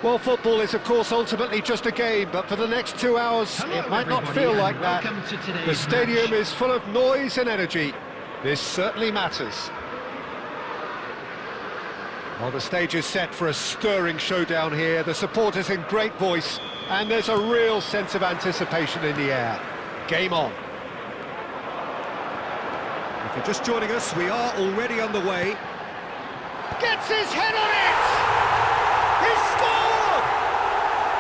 Well, football is, of course, ultimately just a game, but for the next 2 hours, it might not feel like that. The stadium is full of noise and energy. This certainly matters. Well, the stage is set for a stirring showdown here. The supporters in great voice, and there's a real sense of anticipation in the air. Game on. If you're just joining us, we are already on the way. Gets his head on it! He scored!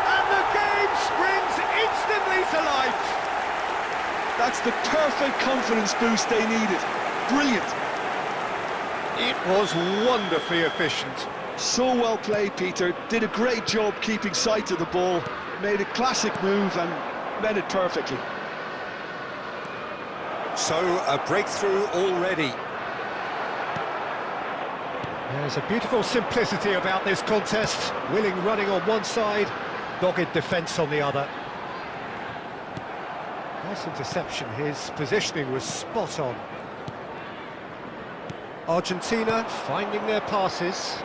And the game springs instantly to life. That's the perfect confidence boost they needed. Brilliant. It was wonderfully efficient. So well played, Peter. Did a great job keeping sight of the ball. Made a classic move and met it perfectly. So, a breakthrough already. There's a beautiful simplicity about this contest. Willing running on one side, dogged defence on the other. Nice interception, his positioning was spot on. Argentina finding their passes.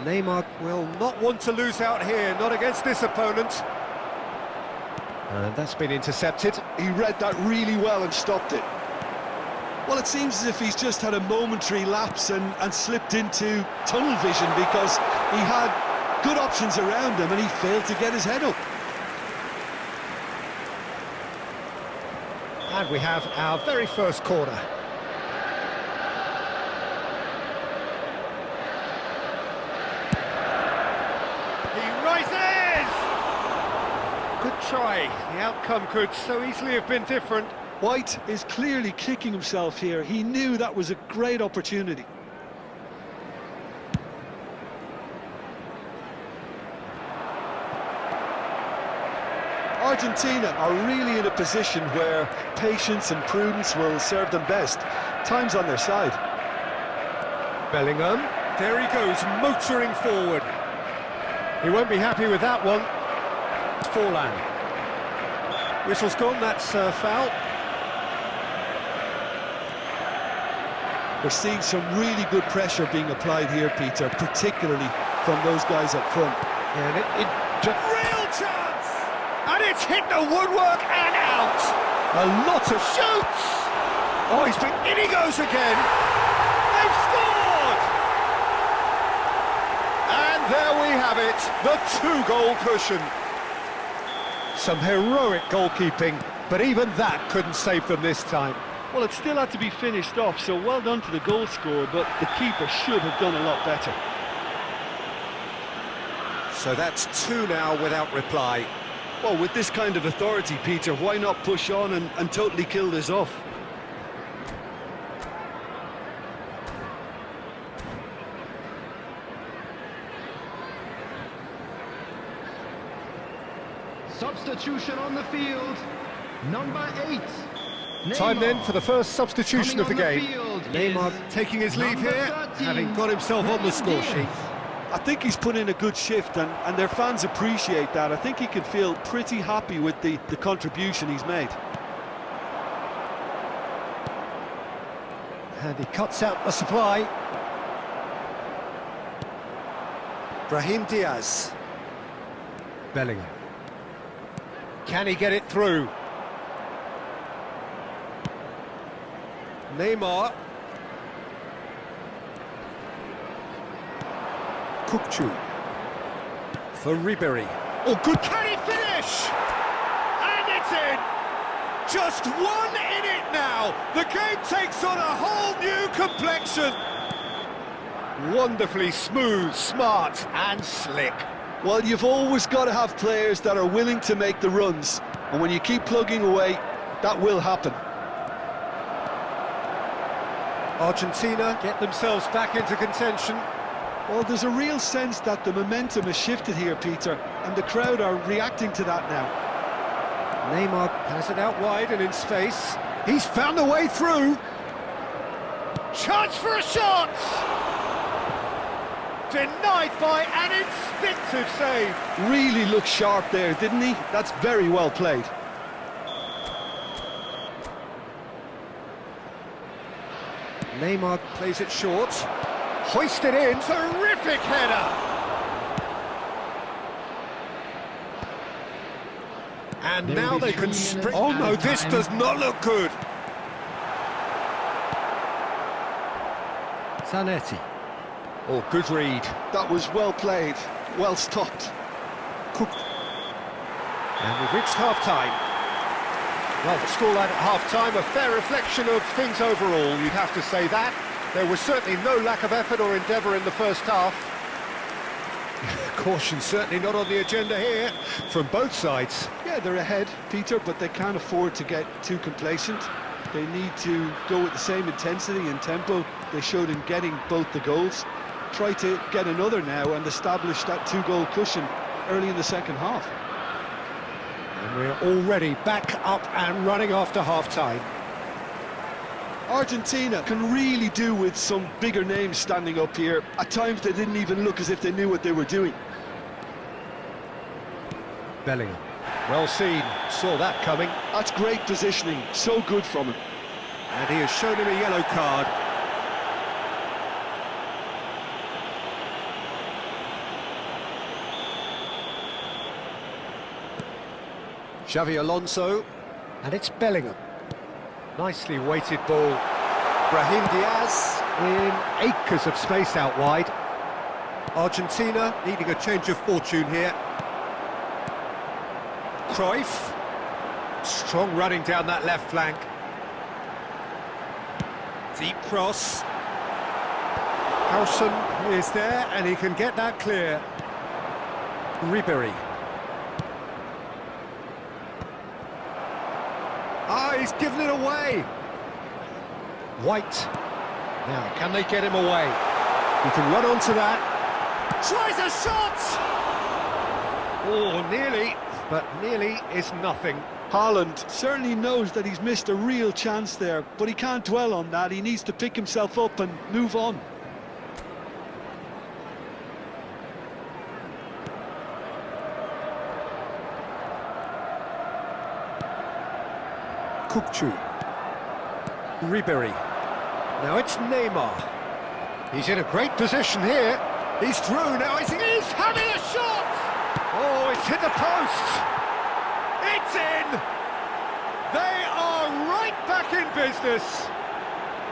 Neymar will not want to lose out here, not against this opponent. And that's been intercepted. He read that really well and stopped it. Well, it seems as if he's just had a momentary lapse and slipped into tunnel vision because he had good options around him and he failed to get his head up. And we have our very first corner. He rises! Good try. The outcome could so easily have been different. White is clearly kicking himself here. He knew that was a great opportunity. Argentina are really in a position where patience and prudence will serve them best. Time's on their side. Bellingham, there he goes, motoring forward. He won't be happy with that one. Forlan. Whistle's gone, that's foul. We're seeing some really good pressure being applied here, Peter, particularly from those guys up front. And real chance! And it's hit the woodwork and out! A lot of shoots! Oh, in he goes again! They've scored! And there we have it, the two-goal cushion. Some heroic goalkeeping, but even that couldn't save them this time. Well, it still had to be finished off, so well done to the goal scorer, but the keeper should have done a lot better. So that's two now without reply. Well, with this kind of authority, Peter, why not push on and totally kill this off? Substitution on the field, number 8. Time then for the first substitution of the game. Neymar taking his leave here, 13, having got himself on the score sheet. I think he's put in a good shift and their fans appreciate that. I think he can feel pretty happy with the contribution he's made. And he cuts out the supply. Brahim Diaz. Bellingham. Can he get it through? Neymar. Kukçu. For Ribéry. Oh, good. Can he finish? And it's in! Just one in it now! The game takes on a whole new complexion! Wonderfully smooth, smart and slick. Well, you've always got to have players that are willing to make the runs. And when you keep plugging away, that will happen. Argentina get themselves back into contention. Well, there's a real sense that the momentum has shifted here, Peter, and the crowd are reacting to that now. Neymar has it out wide and in space. He's found a way through. Chance for a shot! Denied by an instinctive save. Really looked sharp there, didn't he? That's very well played. Neymar plays it short. Hoisted in. Terrific header. And There now will be they 3 can minutes sprint. Oh no, added this time. does not look good. Zanetti. Oh, good read. That was well played, well stopped. Cook. And we've reached half-time. Well, the scoreline at half-time, a fair reflection of things overall, you'd have to say that. There was certainly no lack of effort or endeavour in the first half. Caution certainly not on the agenda here, from both sides. Yeah, they're ahead, Peter, but they can't afford to get too complacent. They need to go with the same intensity and tempo they showed in getting both the goals. Try to get another now and establish that 2-goal cushion early in the second half. And we're already back up and running after half-time. Argentina can really do with some bigger names standing up here. At times they didn't even look as if they knew what they were doing. Bellingham. Well seen, saw that coming. That's great positioning, so good from him. And he has shown him a yellow card. Xavi Alonso, and it's Bellingham. Nicely weighted ball. Brahim Diaz in acres of space out wide. Argentina needing a change of fortune here. Cruyff. Strong running down that left flank. Deep cross. Howson is there and he can get that clear. Ribéry. Ah, he's given it away. White. Now, can they get him away? He can run onto that. Tries a shot! Oh, nearly, but nearly is nothing. Haaland certainly knows that he's missed a real chance there, but he can't dwell on that. He needs to pick himself up and move on. Kukçu. Ribéry. Now it's Neymar. He's in a great position here. He's through now. He's having a shot! Oh, it's hit the post! It's in! They are right back in business.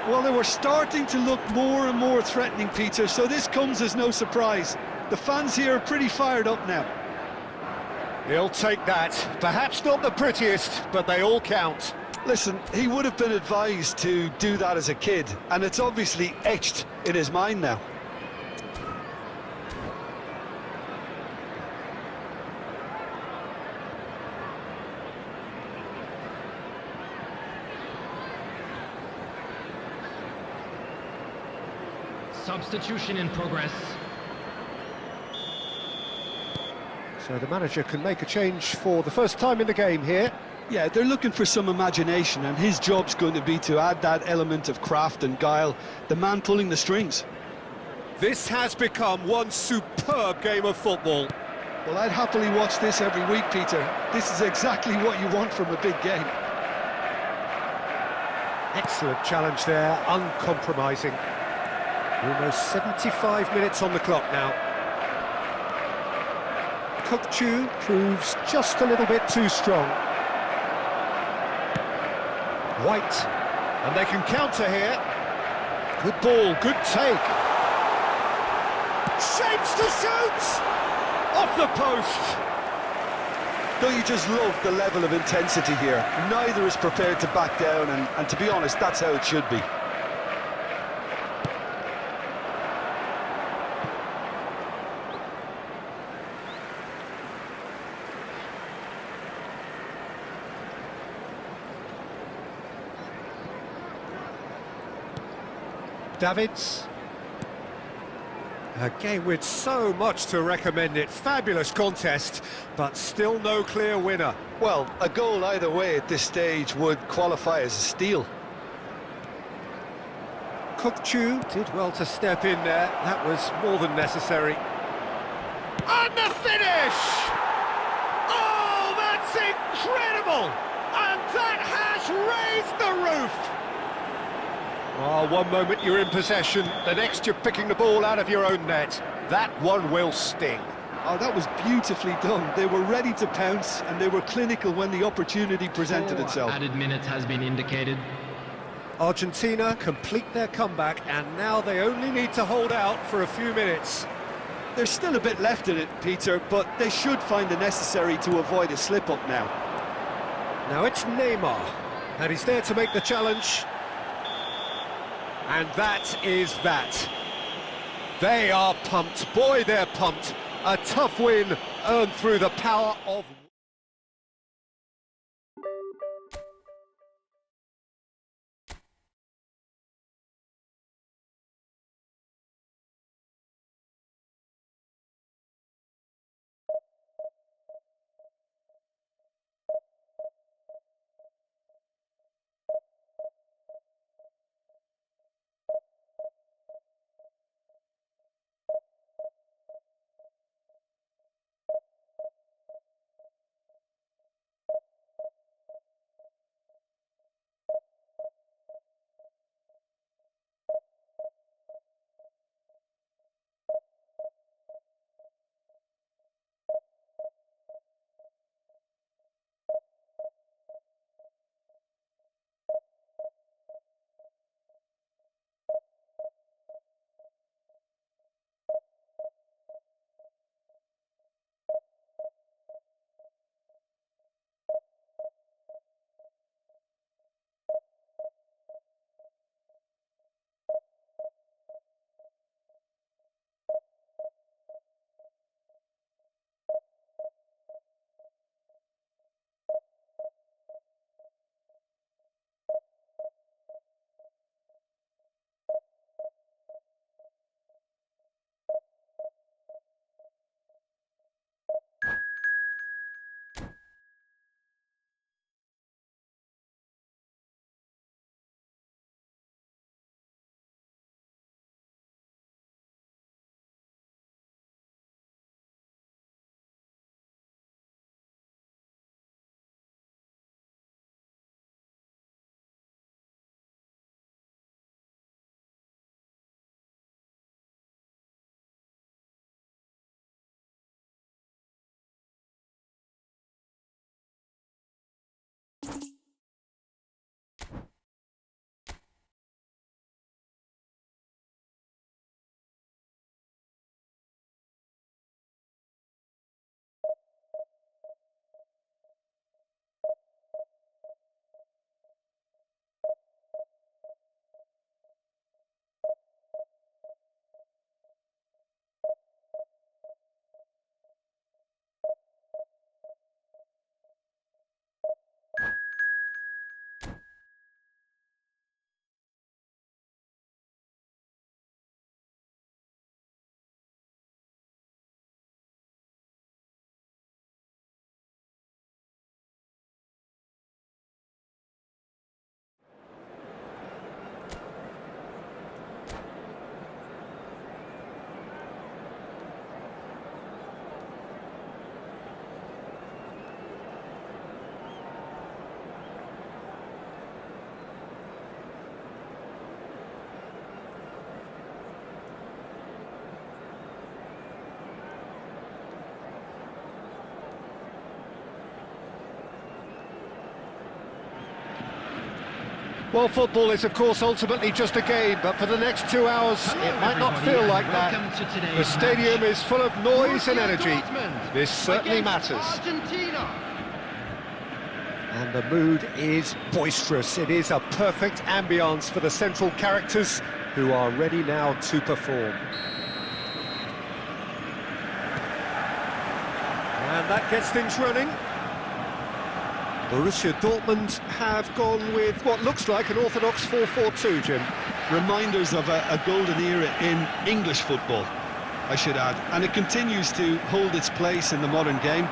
Well, they were starting to look more and more threatening, Peter, so this comes as no surprise. The fans here are pretty fired up now. He'll take that. Perhaps not the prettiest, but they all count. Listen, he would have been advised to do that as a kid, and it's obviously etched in his mind now. Substitution in progress. So the manager can make a change for the first time in the game here. Yeah, they're looking for some imagination, and his job's going to be to add that element of craft and guile, the man pulling the strings. This has become one superb game of football. Well, I'd happily watch this every week, Peter. This is exactly what you want from a big game. Excellent challenge there, uncompromising. Almost 75 minutes on the clock now. Kukçu proves just a little bit too strong. White, and they can counter here. Good ball, good take. Shapes to shoot! Off the post! Don't you just love the level of intensity here? Neither is prepared to back down, and to be honest, that's how it should be. Davids. A game with so much to recommend it. Fabulous contest, but still no clear winner. Well, a goal either way at this stage would qualify as a steal. Kukçu did well to step in there. That was more than necessary. And the finish! Oh, that's incredible! And that has raised the roof! Oh, one moment you're in possession, the next you're picking the ball out of your own net. That one will sting. Oh, that was beautifully done. They were ready to pounce and they were clinical when the opportunity presented itself. Added minutes has been indicated. Argentina complete their comeback, and now they only need to hold out for a few minutes. There's still a bit left in it, Peter, but they should find the necessary to avoid a slip-up now. Now it's Neymar, and he's there to make the challenge. And that is that. They are pumped. Boy, they're pumped. A tough win earned through the power of... Well, football is, of course, ultimately just a game, but for the next 2 hours, it might not feel like that. The stadium is full of noise and energy. This certainly matters. Argentina. And the mood is boisterous. It is a perfect ambience for the central characters who are ready now to perform. And that gets things running. Borussia Dortmund have gone with what looks like an orthodox 4-4-2, Jim. Reminders of a golden era in English football, I should add. And it continues to hold its place in the modern game.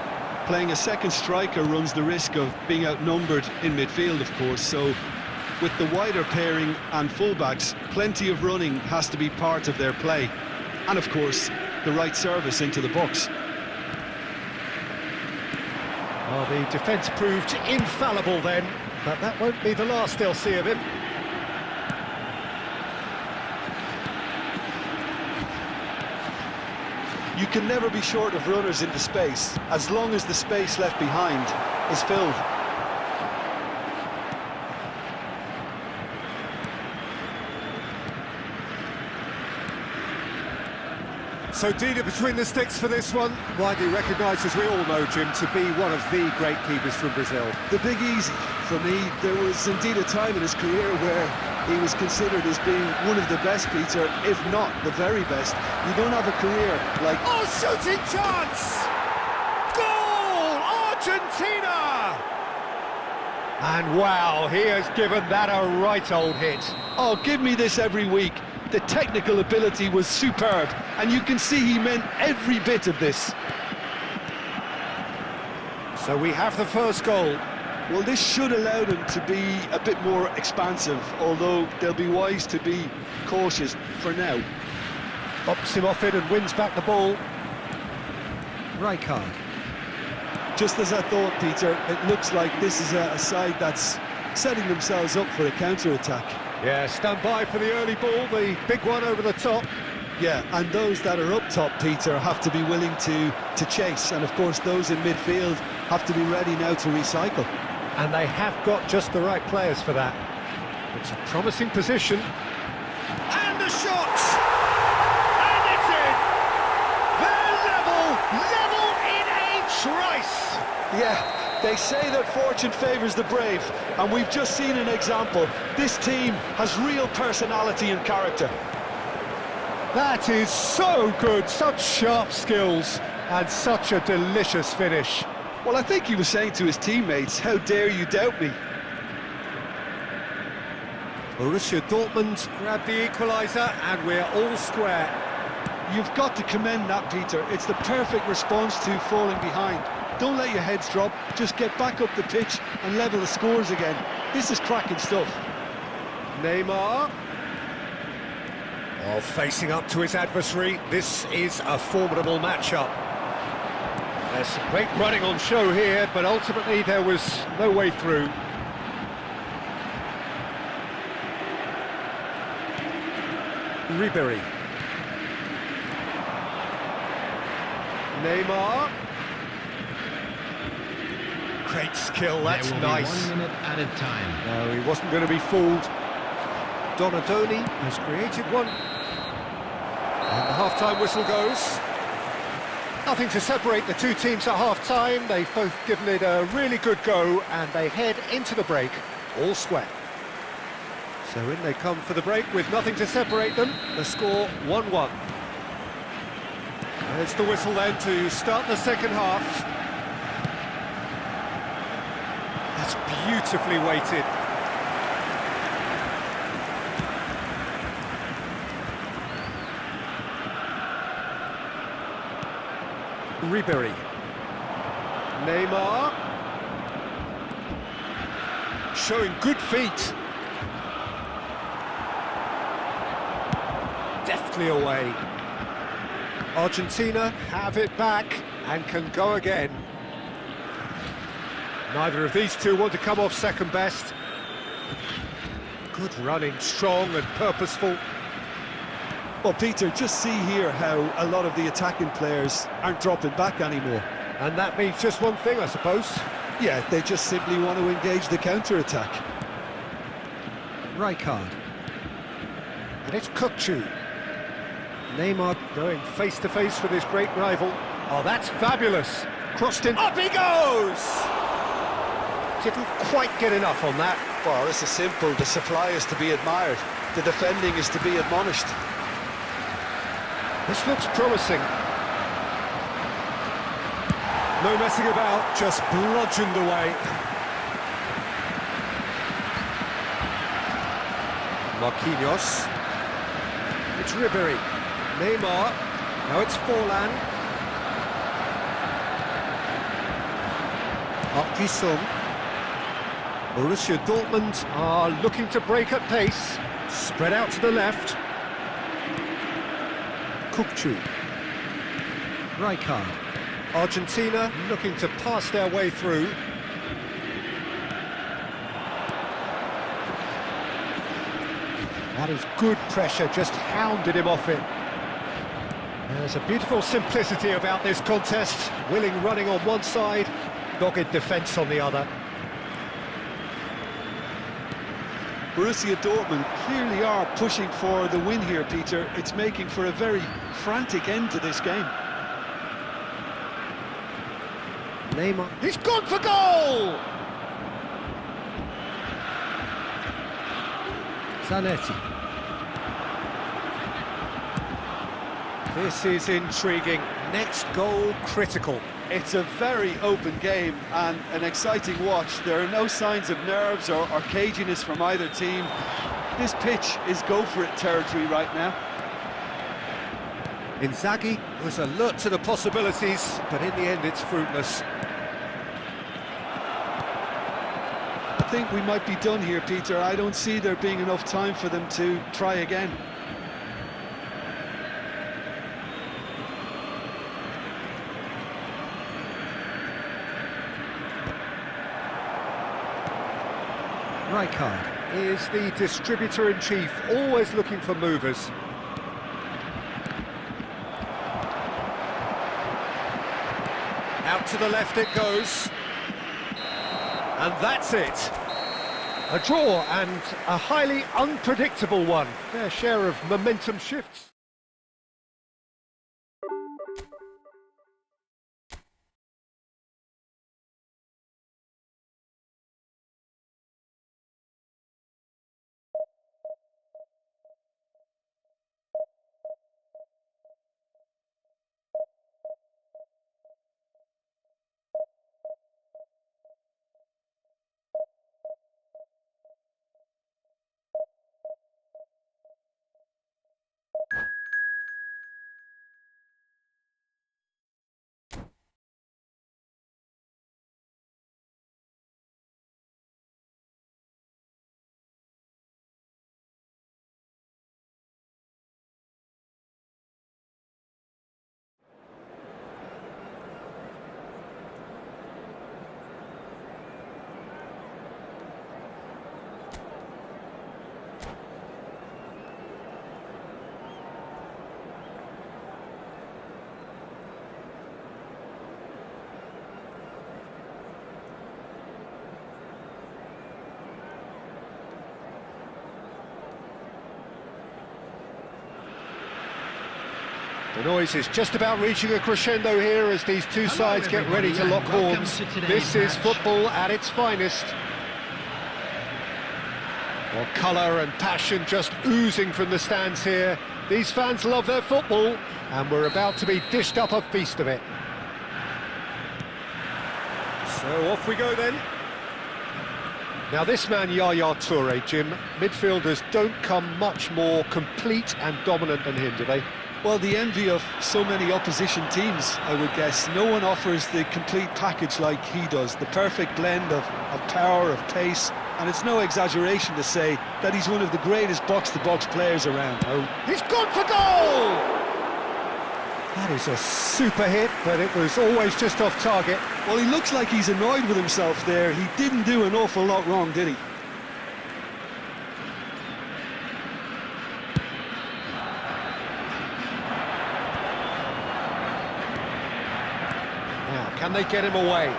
Playing a second striker runs the risk of being outnumbered in midfield, of course, so with the wider pairing and fullbacks, plenty of running has to be part of their play. And of course, the right service into the box. Well, the defence proved infallible then, but that won't be the last they'll see of him. You can never be short of runners into space, as long as the space left behind is filled. So Dida between the sticks for this one, widely recognised, as we all know, Jim, to be one of the great keepers from Brazil. The Big Easy, for me, there was indeed a time in his career where he was considered as being one of the best, Peter, if not the very best. You don't have a career like... Oh, shooting chance! Goal! Argentina! And wow, he has given that a right old hit. Oh, give me this every week. The technical ability was superb, and you can see he meant every bit of this. So we have the first goal. Well, this should allow them to be a bit more expansive, although they'll be wise to be cautious for now. Bops him off it and wins back the ball. Rijkaard. Just as I thought, Peter, it looks like this is a side that's setting themselves up for a counter-attack. Yeah, stand by for the early ball, the big one over the top. Yeah, and those that are up top, Peter, have to be willing to chase, and of course those in midfield have to be ready now to recycle. And they have got just the right players for that. It's a promising position. And the shot! And it's in! They're level in a trice! Yeah. They say that fortune favours the brave, and we've just seen an example. This team has real personality and character. That is so good, such sharp skills, and such a delicious finish. Well, I think he was saying to his teammates, how dare you doubt me? Borussia Dortmund grab the equaliser, and we're all square. You've got to commend that, Peter. It's the perfect response to falling behind. Don't let your heads drop, just get back up the pitch and level the scores again. This is cracking stuff. Neymar. Oh, facing up to his adversary, this is a formidable matchup. There's some great running on show here, but ultimately there was no way through. Ribéry. Neymar. Great skill, that's nice. 1 minute at a time. No, he wasn't going to be fooled. Donadoni has created one. And the half-time whistle goes. Nothing to separate the two teams at half-time. They've both given it a really good go, and they head into the break all square. So in they come for the break with nothing to separate them. The score 1-1. There's the whistle then to start the second half. That's beautifully weighted. Ribéry. Neymar. Showing good feet. Deftly away. Argentina have it back and can go again. Neither of these two want to come off second best. Good running, strong and purposeful. Well, Peter, just see here how a lot of the attacking players aren't dropping back anymore. And that means just one thing, I suppose. Yeah, they just simply want to engage the counter-attack. Rijkaard. And it's Kukçu. Neymar going face-to-face with his great rival. Oh, that's fabulous. Crossed in. Up he goes! Didn't quite get enough on that. Well, this is simple. The supply is to be admired. The defending is to be admonished. This looks promising. No messing about, just bludgeoned away. Marquinhos. It's Ribéry. Neymar. Now it's Forlan. Park Ji-sung. Borussia Dortmund are looking to break at pace. Spread out to the left. Kukçu. Rijkaard. Argentina looking to pass their way through. That is good pressure, just hounded him off it. There's a beautiful simplicity about this contest. Willing running on one side, dogged defence on the other. Borussia Dortmund clearly are pushing for the win here, Peter. It's making for a very frantic end to this game. Neymar. He's gone for goal! Zanetti. This is intriguing. Next goal critical. It's a very open game and an exciting watch. There are no signs of nerves or caginess from either team. This pitch is go-for-it territory right now. Inzaghi was alert to the possibilities, but in the end it's fruitless. I think we might be done here, Peter. I don't see there being enough time for them to try again. Rijkaard is the distributor-in-chief, always looking for movers. Out to the left it goes. And that's it. A draw, and a highly unpredictable one. Fair share of momentum shifts. The noise is just about reaching a crescendo here as these two sides get ready to lock horns. This is football at its finest. Well, colour and passion just oozing from the stands here. These fans love their football, and we're about to be dished up a feast of it. So off we go then. Now this man, Yaya Toure, Jim, midfielders don't come much more complete and dominant than him, do they? Well, the envy of so many opposition teams, I would guess. No one offers the complete package like he does, the perfect blend of power, of pace, and it's no exaggeration to say that he's one of the greatest box-to-box players around. Oh, he's gone for goal! That is a super hit, but it was always just off target. Well, he looks like he's annoyed with himself there. He didn't do an awful lot wrong, did he? Now, can they get him away?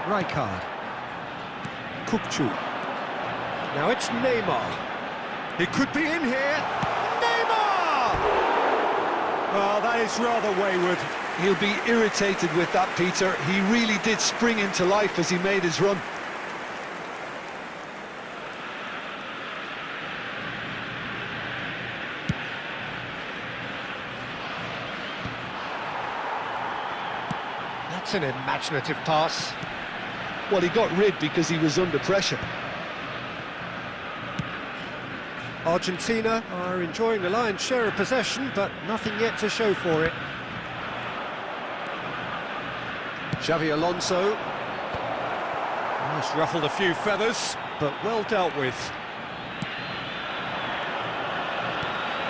Rijkaard. Kukçu. Now it's Neymar. He could be in here. Neymar! Oh, that is rather wayward. He'll be irritated with that, Peter. He really did spring into life as he made his run. That's an imaginative pass. Well, he got rid because he was under pressure. Argentina are enjoying the lion's share of possession, but nothing yet to show for it. Xavi Alonso. Almost ruffled a few feathers, but well dealt with.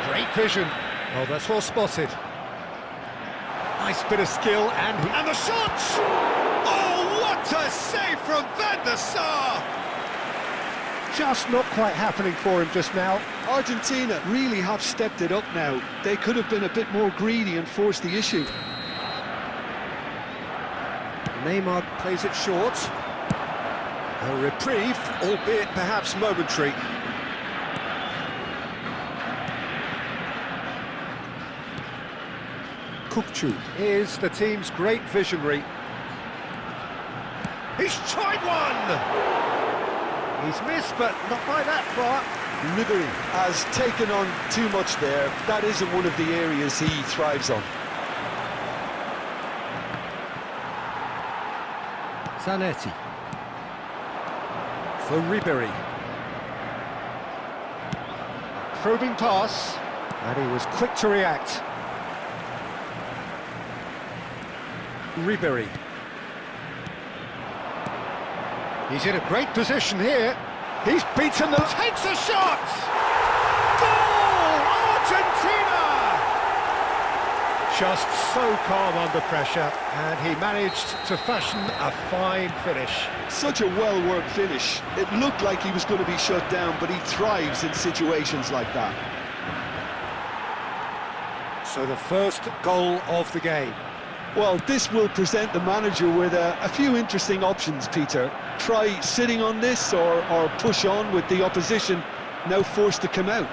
Great vision. Oh, that's well spotted. Nice bit of skill, and the shot! Oh! What a save from Van der Sar! Just not quite happening for him just now. Argentina really have stepped it up now. They could have been a bit more greedy and forced the issue. Neymar plays it short. A reprieve, albeit perhaps momentary. Kukçu is the team's great visionary. He's tried one! He's missed, but not by that far. Ribery has taken on too much there. That isn't one of the areas he thrives on. Zanetti. For Ribery. Probing pass, and he was quick to react. Ribery. He's in a great position here. He's beaten them. Takes a shot! Goal! Argentina! Just so calm under pressure, and he managed to fashion a fine finish. Such a well-worked finish. It looked like he was going to be shut down, but he thrives in situations like that. So the first goal of the game. Well, this will present the manager with a few interesting options, Peter. Try sitting on this or push on with the opposition now forced to come out.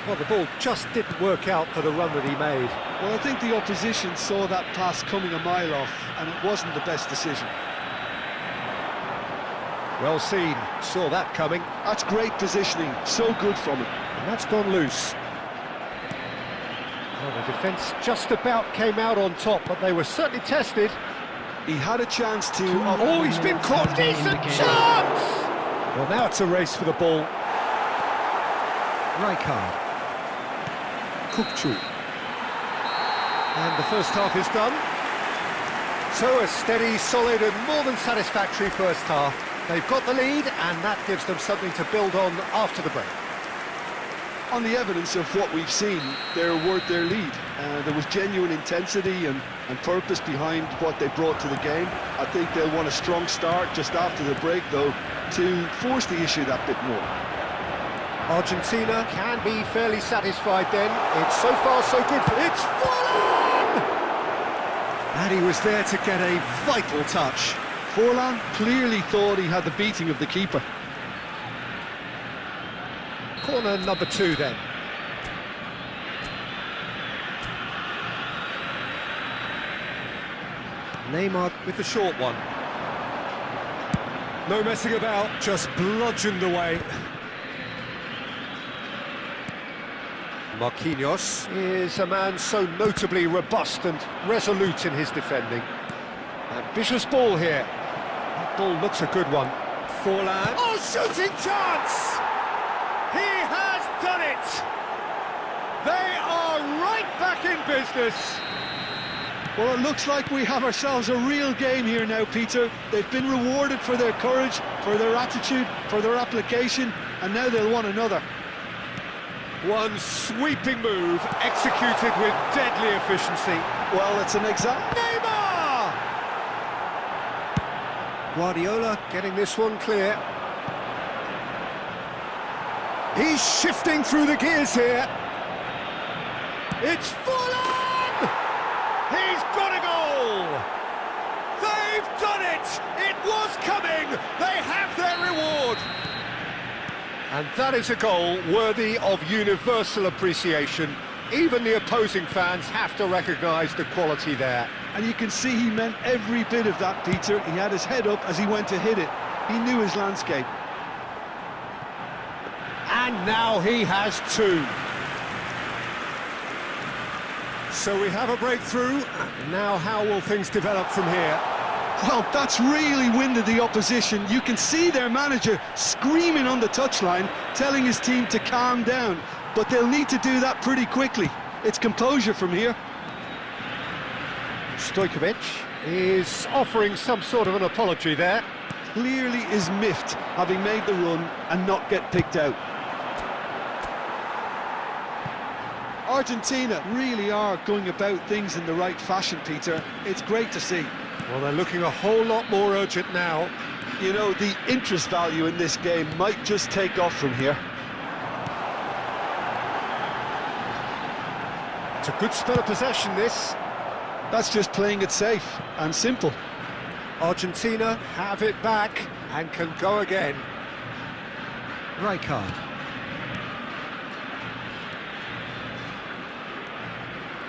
Well, the ball just didn't work out for the run that he made. Well, I think the opposition saw that pass coming a mile off, and it wasn't the best decision. Well seen, saw that coming. That's great positioning, so good from him. And that's gone loose. Well, the defence just about came out on top, but they were certainly tested. He had a chance to... Oh, he's been caught! Decent chance! Well, now it's a race for the ball. Rijkaard. Kukçu. And the first half is done. So a steady, solid and more than satisfactory first half. They've got the lead, and that gives them something to build on after the break. On the evidence of what we've seen, they're worth their lead. There was genuine intensity and purpose behind what they brought to the game. I think they'll want a strong start just after the break, though, to force the issue that bit more. Argentina can be fairly satisfied then. It's so far so good. It's Forlan! And he was there to get a vital touch. Forlan clearly thought he had the beating of the keeper. Corner number 2 then. Neymar with the short one. No messing about, just bludgeoned away. Marquinhos is a man so notably robust and resolute in his defending. Ambitious ball here. That ball looks a good one. Forlan. Oh, shooting chance! He has done it! They are right back in business. Well, it looks like we have ourselves a real game here now, Peter. They've been rewarded for their courage, for their attitude, for their application, and now they'll want another. One sweeping move, executed with deadly efficiency. Well, it's an example. Neymar! Guardiola getting this one clear. He's shifting through the gears here. It's Forlan! He's got a goal! They've done it! It was coming! They have their reward! And that is a goal worthy of universal appreciation. Even the opposing fans have to recognise the quality there. And you can see he meant every bit of that, Peter. He had his head up as he went to hit it. He knew his landscape. And now he has 2. So we have a breakthrough. Now how will things develop from here? Well, that's really winded the opposition. You can see their manager screaming on the touchline, telling his team to calm down. But they'll need to do that pretty quickly. It's composure from here. Stojkovic is offering some sort of an apology there. Clearly is miffed, having made the run and not get picked out. Argentina really are going about things in the right fashion, Peter. It's great to see. Well, they're looking a whole lot more urgent now. You know, the interest value in this game might just take off from here. It's a good spell of possession, this. That's just playing it safe and simple. Argentina have it back and can go again. Rijkaard.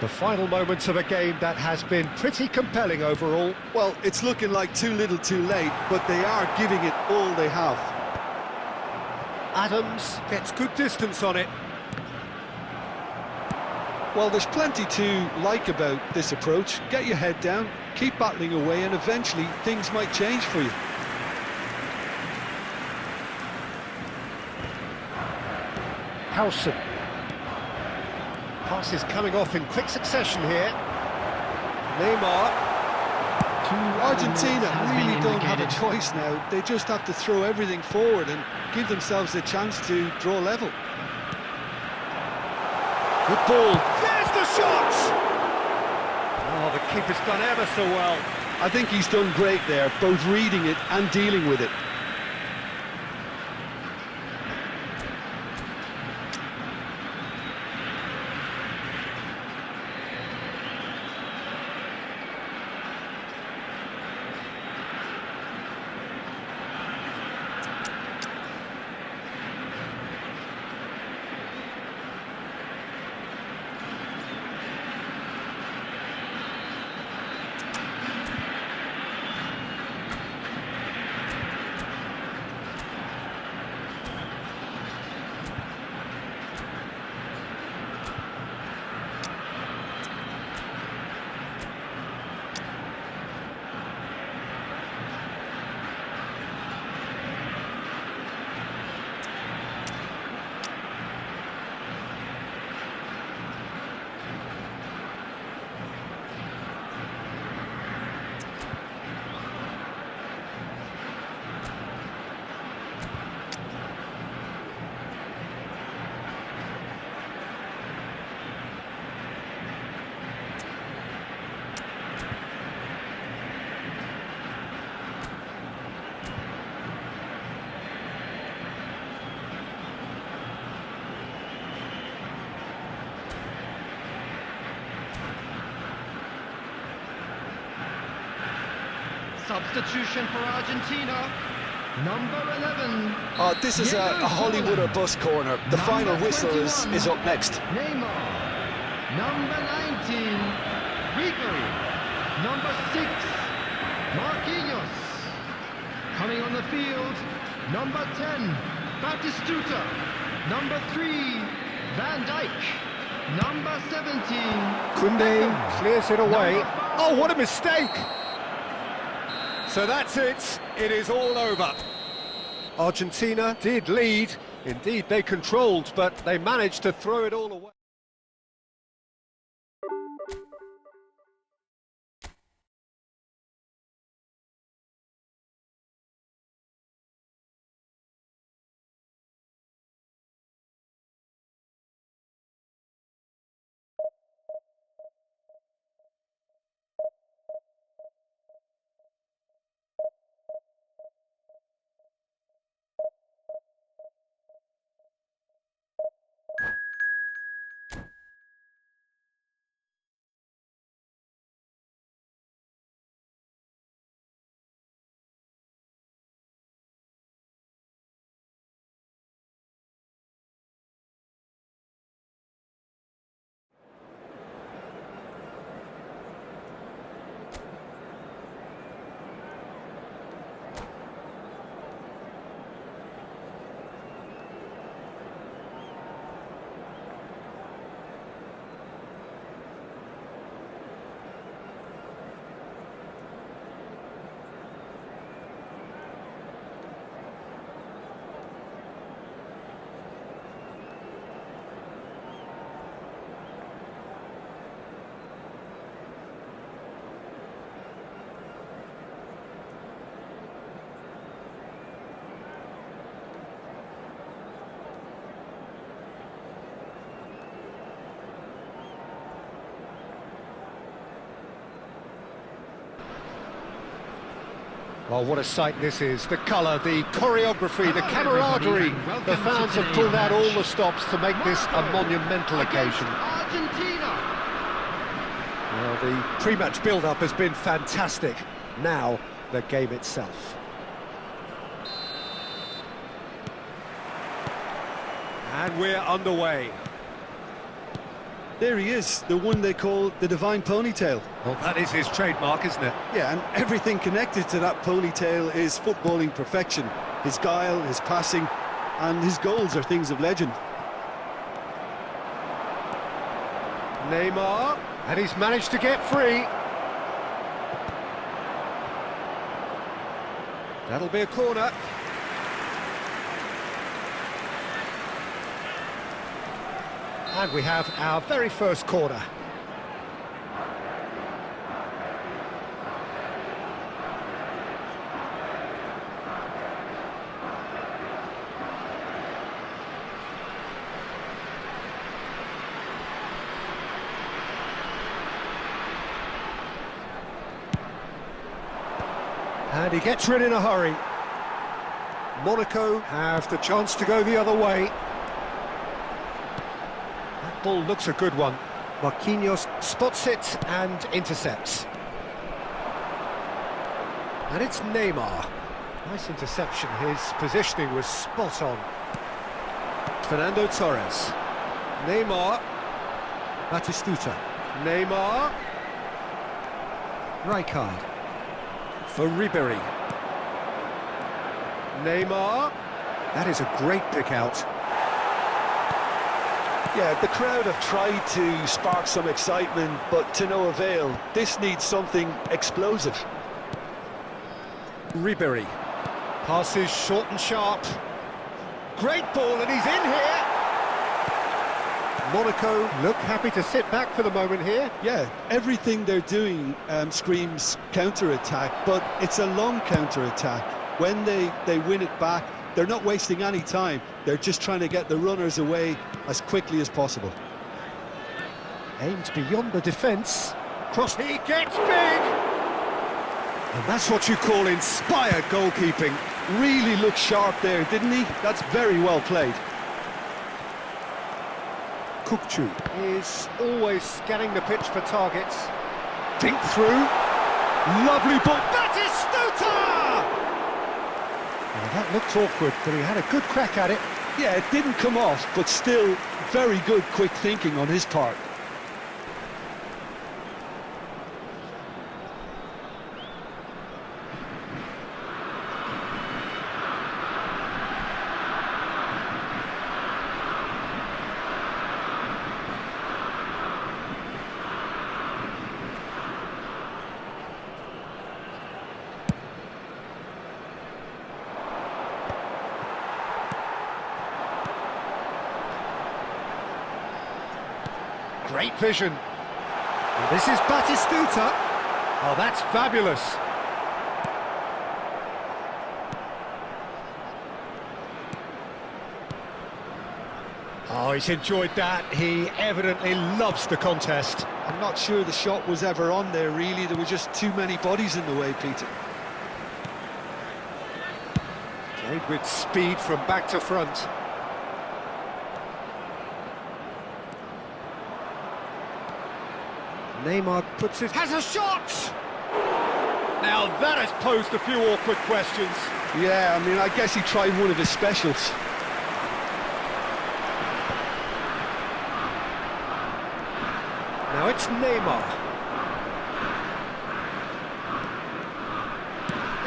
The final moments of a game that has been pretty compelling overall. Well, it's looking like too little too late, but they are giving it all they have. Adams gets good distance on it. Well, there's plenty to like about this approach. Get your head down, keep battling away, and eventually things might change for you. Howson. Passes coming off in quick succession here. Neymar. Argentina has been really don't have a indicated. choice now. They just have to throw everything forward and give themselves a chance to draw level. Good ball. There's the shot! Oh, the keeper's done ever so well. I think he's done great there, both reading it and dealing with it. Substitution for Argentina. Number 11. This is a Hollywood or bust corner. The final whistle is up next. Neymar. Number 19. Ribery. Number 6. Marquinhos. Coming on the field. Number 10. Batistuta. Number 3. Van Dijk. Number 17. Koundé clears it away. Number 5. Oh, what a mistake! So that's it. It is all over. Argentina did lead. Indeed, they controlled, but they managed to throw it all away. Well, what a sight this is. The colour, the choreography, the camaraderie. The fans have pulled out all the stops to make this a monumental occasion. Argentina. Well, the pre-match build-up has been fantastic. Now, the game itself. And we're underway. There he is, the one they call the Divine Ponytail. Well, that is his trademark, isn't it? Yeah, and everything connected to that ponytail is footballing perfection. His guile, his passing, and his goals are things of legend. Neymar, and he's managed to get free. That'll be a corner. And we have our very first corner. And he gets rid in a hurry. Monaco have the chance to go the other way. That ball looks a good one. Marquinhos spots it and intercepts. And it's Neymar. Nice interception, his positioning was spot on. Fernando Torres. Neymar. Batistuta. Neymar. Rijkaard. For Ribery. Neymar. That is a great pick out. Yeah, the crowd have tried to spark some excitement, but to no avail. This needs something explosive. Ribery. Passes short and sharp. Great ball, and he's in here. Monaco look happy to sit back for the moment here. Yeah, everything they're doing screams counter-attack, but it's a long counter-attack. When they win it back, they're not wasting any time. They're just trying to get the runners away as quickly as possible. Aims beyond the defence. Cross, he gets big! And that's what you call inspired goalkeeping. Really looked sharp there, didn't he? That's very well played. Kukçu is always scanning the pitch for targets. Dink through. Lovely ball. Batistuta! Well, that looked awkward, but he had a good crack at it. Yeah, it didn't come off, but still very good quick thinking on his part. Great vision. And this is Batistuta. Oh, that's fabulous. Oh, he's enjoyed that. He evidently loves the contest. I'm not sure the shot was ever on there, really. There were just too many bodies in the way, Peter. Played with speed from back to front. Neymar puts his... has a shot! Now that has posed a few awkward questions. Yeah, I mean, I guess he tried one of his specials. Now it's Neymar.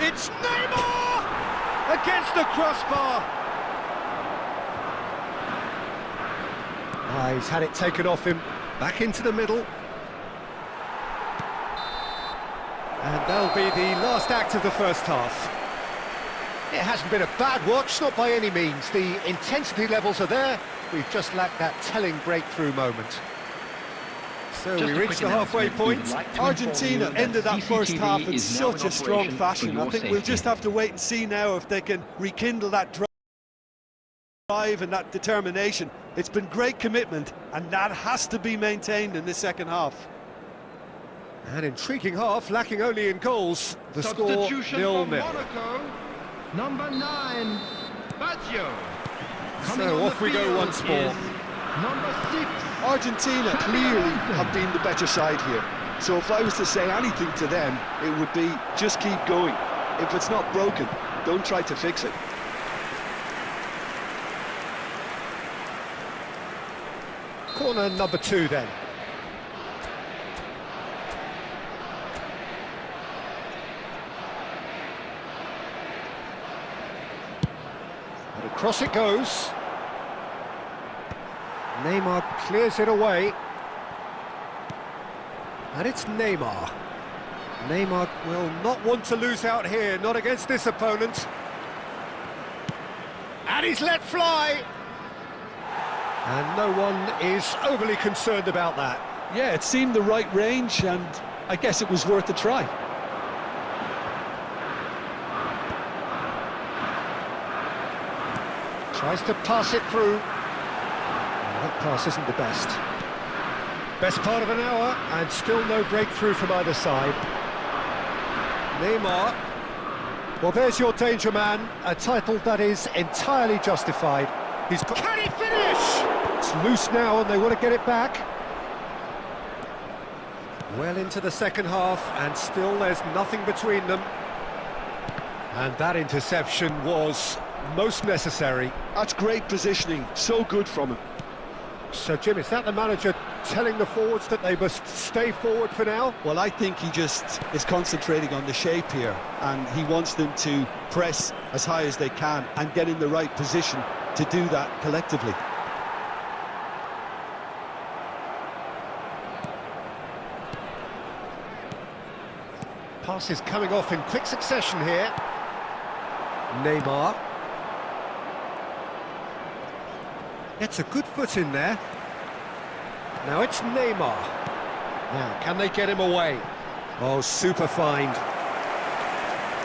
It's Neymar! Against the crossbar! Ah, he's had it taken off him. Back into the middle. And that'll be the last act of the first half. It hasn't been a bad watch, not by any means. The intensity levels are there. We've just lacked that telling breakthrough moment. So we reached the halfway point. Argentina ended that first half in such a strong fashion. I think we'll just have to wait and see now if they can rekindle that drive and that determination. It's been great commitment, and that has to be maintained in the second half. An intriguing half, lacking only in goals. The score Substitution for 0-0. Monaco. Number 9, Baggio. Coming So on off the we go field once more. is Number 6. Argentina clearly have been the better side here. So if I was to say anything to them, it would be just keep going. If it's not broken, don't try to fix it. Corner number 2 then. And across it goes. Neymar clears it away. And it's Neymar. Neymar will not want to lose out here, not against this opponent. And he's let fly. And no one is overly concerned about that. Yeah, it seemed the right range, and I guess it was worth a try. Tries to pass it through. That pass isn't the best. Best part of an hour, and still no breakthrough from either side. Neymar. Well, there's your danger man, a title that is entirely justified. He's got... Can he finish? It's loose now, and they want to get it back. Well into the second half, and still there's nothing between them. And that interception was most necessary. That's great positioning, so good from him. So, Jim, is that the manager telling the forwards that they must stay forward for now? Well, I think he just is concentrating on the shape here, and he wants them to press as high as they can and get in the right position to do that collectively. Passes coming off in quick succession here. Neymar. Gets a good foot in there. Now it's Neymar. Now, can they get him away? Oh, super find.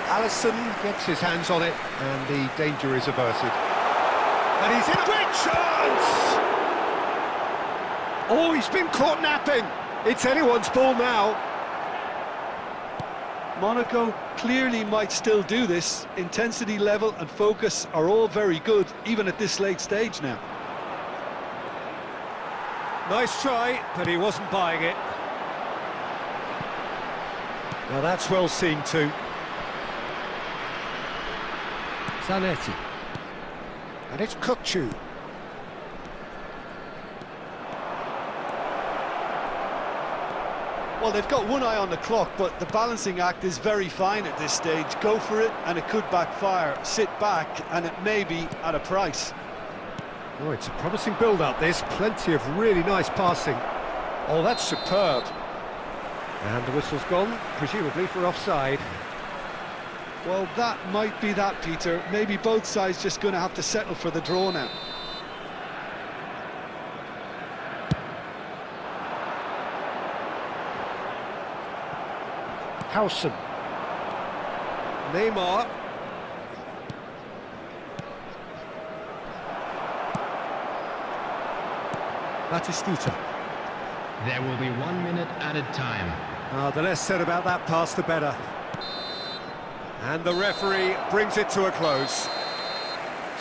Alisson gets his hands on it, and the danger is averted. And he's in a great chance! Oh, he's been caught napping. It's anyone's ball now. Monaco clearly might still do this. Intensity level and focus are all very good, even at this late stage now. Nice try, but he wasn't buying it. Now that's well seen too. Zanetti. And it's Kukçu. Well, they've got one eye on the clock, but the balancing act is very fine at this stage. Go for it, and it could backfire. Sit back, and it may be at a price. Oh, it's a promising build-up, this. Plenty of really nice passing. Oh, that's superb. And the whistle's gone, presumably for offside. Well, that might be that, Peter. Maybe both sides just going to have to settle for the draw now. Howson. Neymar. Batistuta. There will be 1 minute added time. The less said about that pass, the better. And the referee brings it to a close.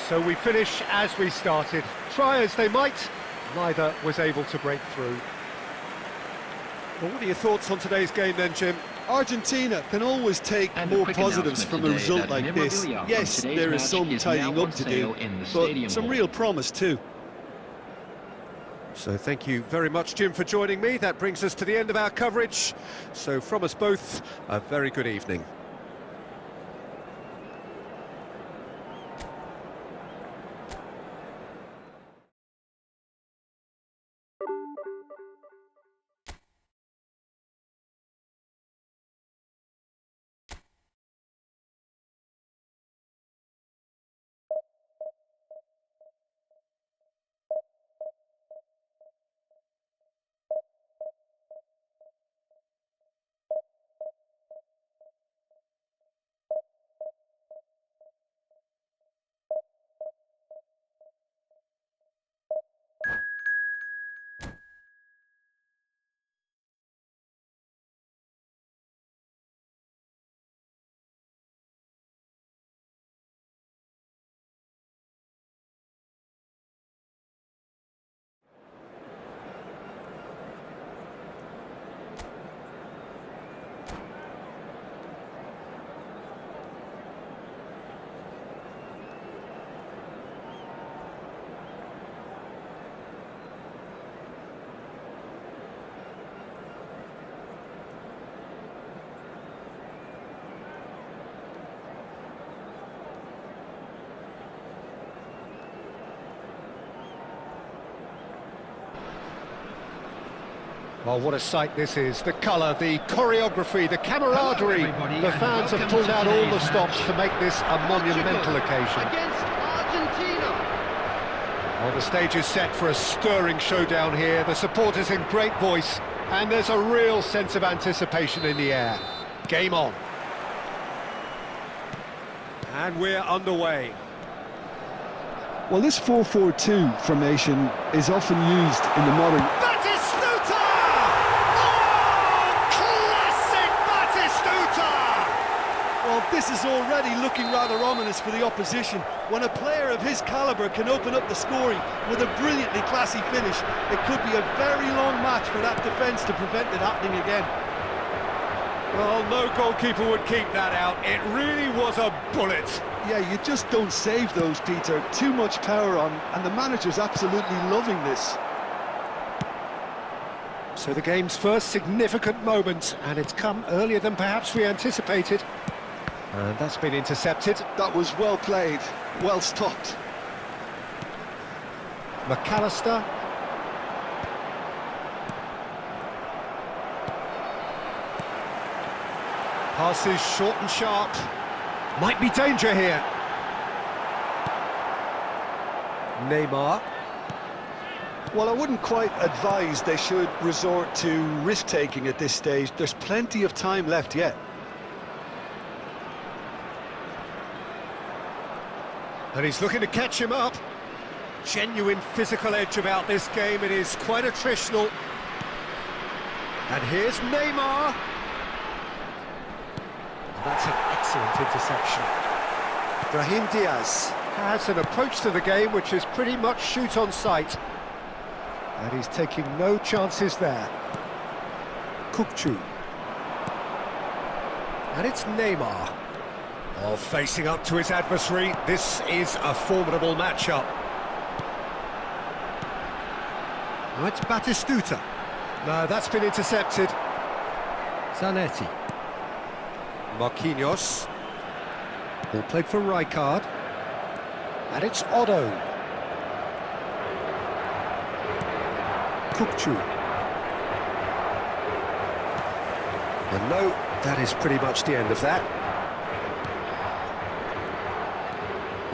So we finish as we started. Try as they might, neither was able to break through. Well, what are your thoughts on today's game then, Jim? Argentina can always take And a more quick positives from a announcement result today like that this. memorabilia from Yes, today's there is match some is tidying now up on to sale do, in the but Stadium some Hall. real promise too. So thank you very much, Jim, for joining me. That brings us to the end of our coverage. So from us both, a very good evening. Well, what a sight this is. The colour, the choreography, the camaraderie. Hello, everybody, The and fans have welcome pulled to out all the today's stops match. to make this a monumental occasion. Against Argentina. Well, the stage is set for a stirring showdown here. The supporters in great voice, and there's a real sense of anticipation in the air. Game on. And we're underway. Well, this 4-4-2 formation is often used in the modern... Batistuta! Oh, classic Batistuta! Well, this is already looking rather ominous for the opposition. When a player of his calibre can open up the scoring with a brilliantly classy finish, it could be a very long match for that defence to prevent it happening again. Well, no goalkeeper would keep that out. It really was a bullet. Yeah, you just don't save those, Peter. Too much power on, and the manager's absolutely loving this. So the game's first significant moment, and it's come earlier than perhaps we anticipated. And that's been intercepted. That was well played, well stopped. McAllister. Passes short and sharp. Might be danger here. Neymar. Well, I wouldn't quite advise they should resort to risk-taking at this stage. There's plenty of time left yet. And he's looking to catch him up. Genuine physical edge about this game. It is quite attritional. And here's Neymar. That's an excellent interception. Brahim Diaz has an approach to the game which is pretty much shoot on sight. And he's taking no chances there. Kukçu. And it's Neymar. Oh, facing up to his adversary. This is a formidable matchup. Oh, it's Batistuta. No, that's been intercepted. Zanetti. Marquinhos. Ball played for Rijkaard. And it's Otto. Kukçu. And no, that is pretty much the end of that.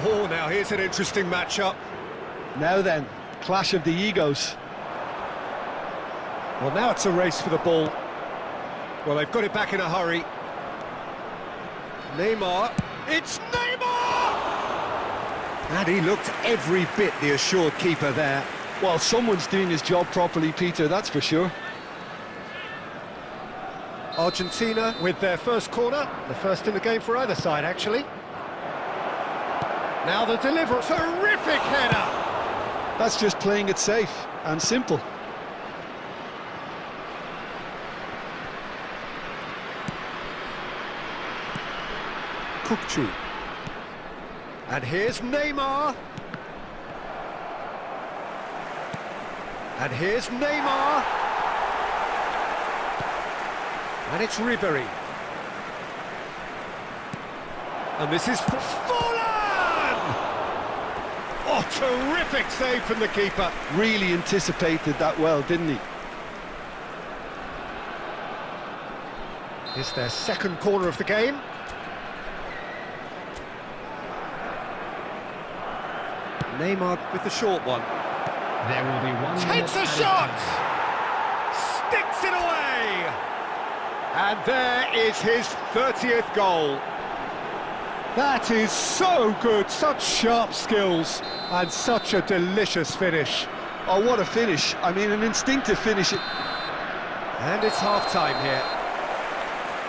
Oh, now here's an interesting matchup. Now then, clash of the egos. Well, now it's a race for the ball. Well, they've got it back in a hurry. Neymar. It's Neymar! And he looked every bit the assured keeper there. Well, someone's doing his job properly, Peter, that's for sure. Argentina with their first corner. The first in the game for either side, actually. Now the delivery. Terrific header! That's just playing it safe and simple. Kukçu. And here's Neymar. And here's Neymar. And it's Ribéry. And this is for Forlan! Oh, terrific save from the keeper. Really anticipated that well, didn't he? It's their second corner of the game. Neymar with the short one. There will be 1 minute Takes a added shot! time. Sticks it away! And there is his 30th goal. That is so good, such sharp skills, and such a delicious finish. Oh, what a finish. I mean, an instinctive finish. And it's half-time here.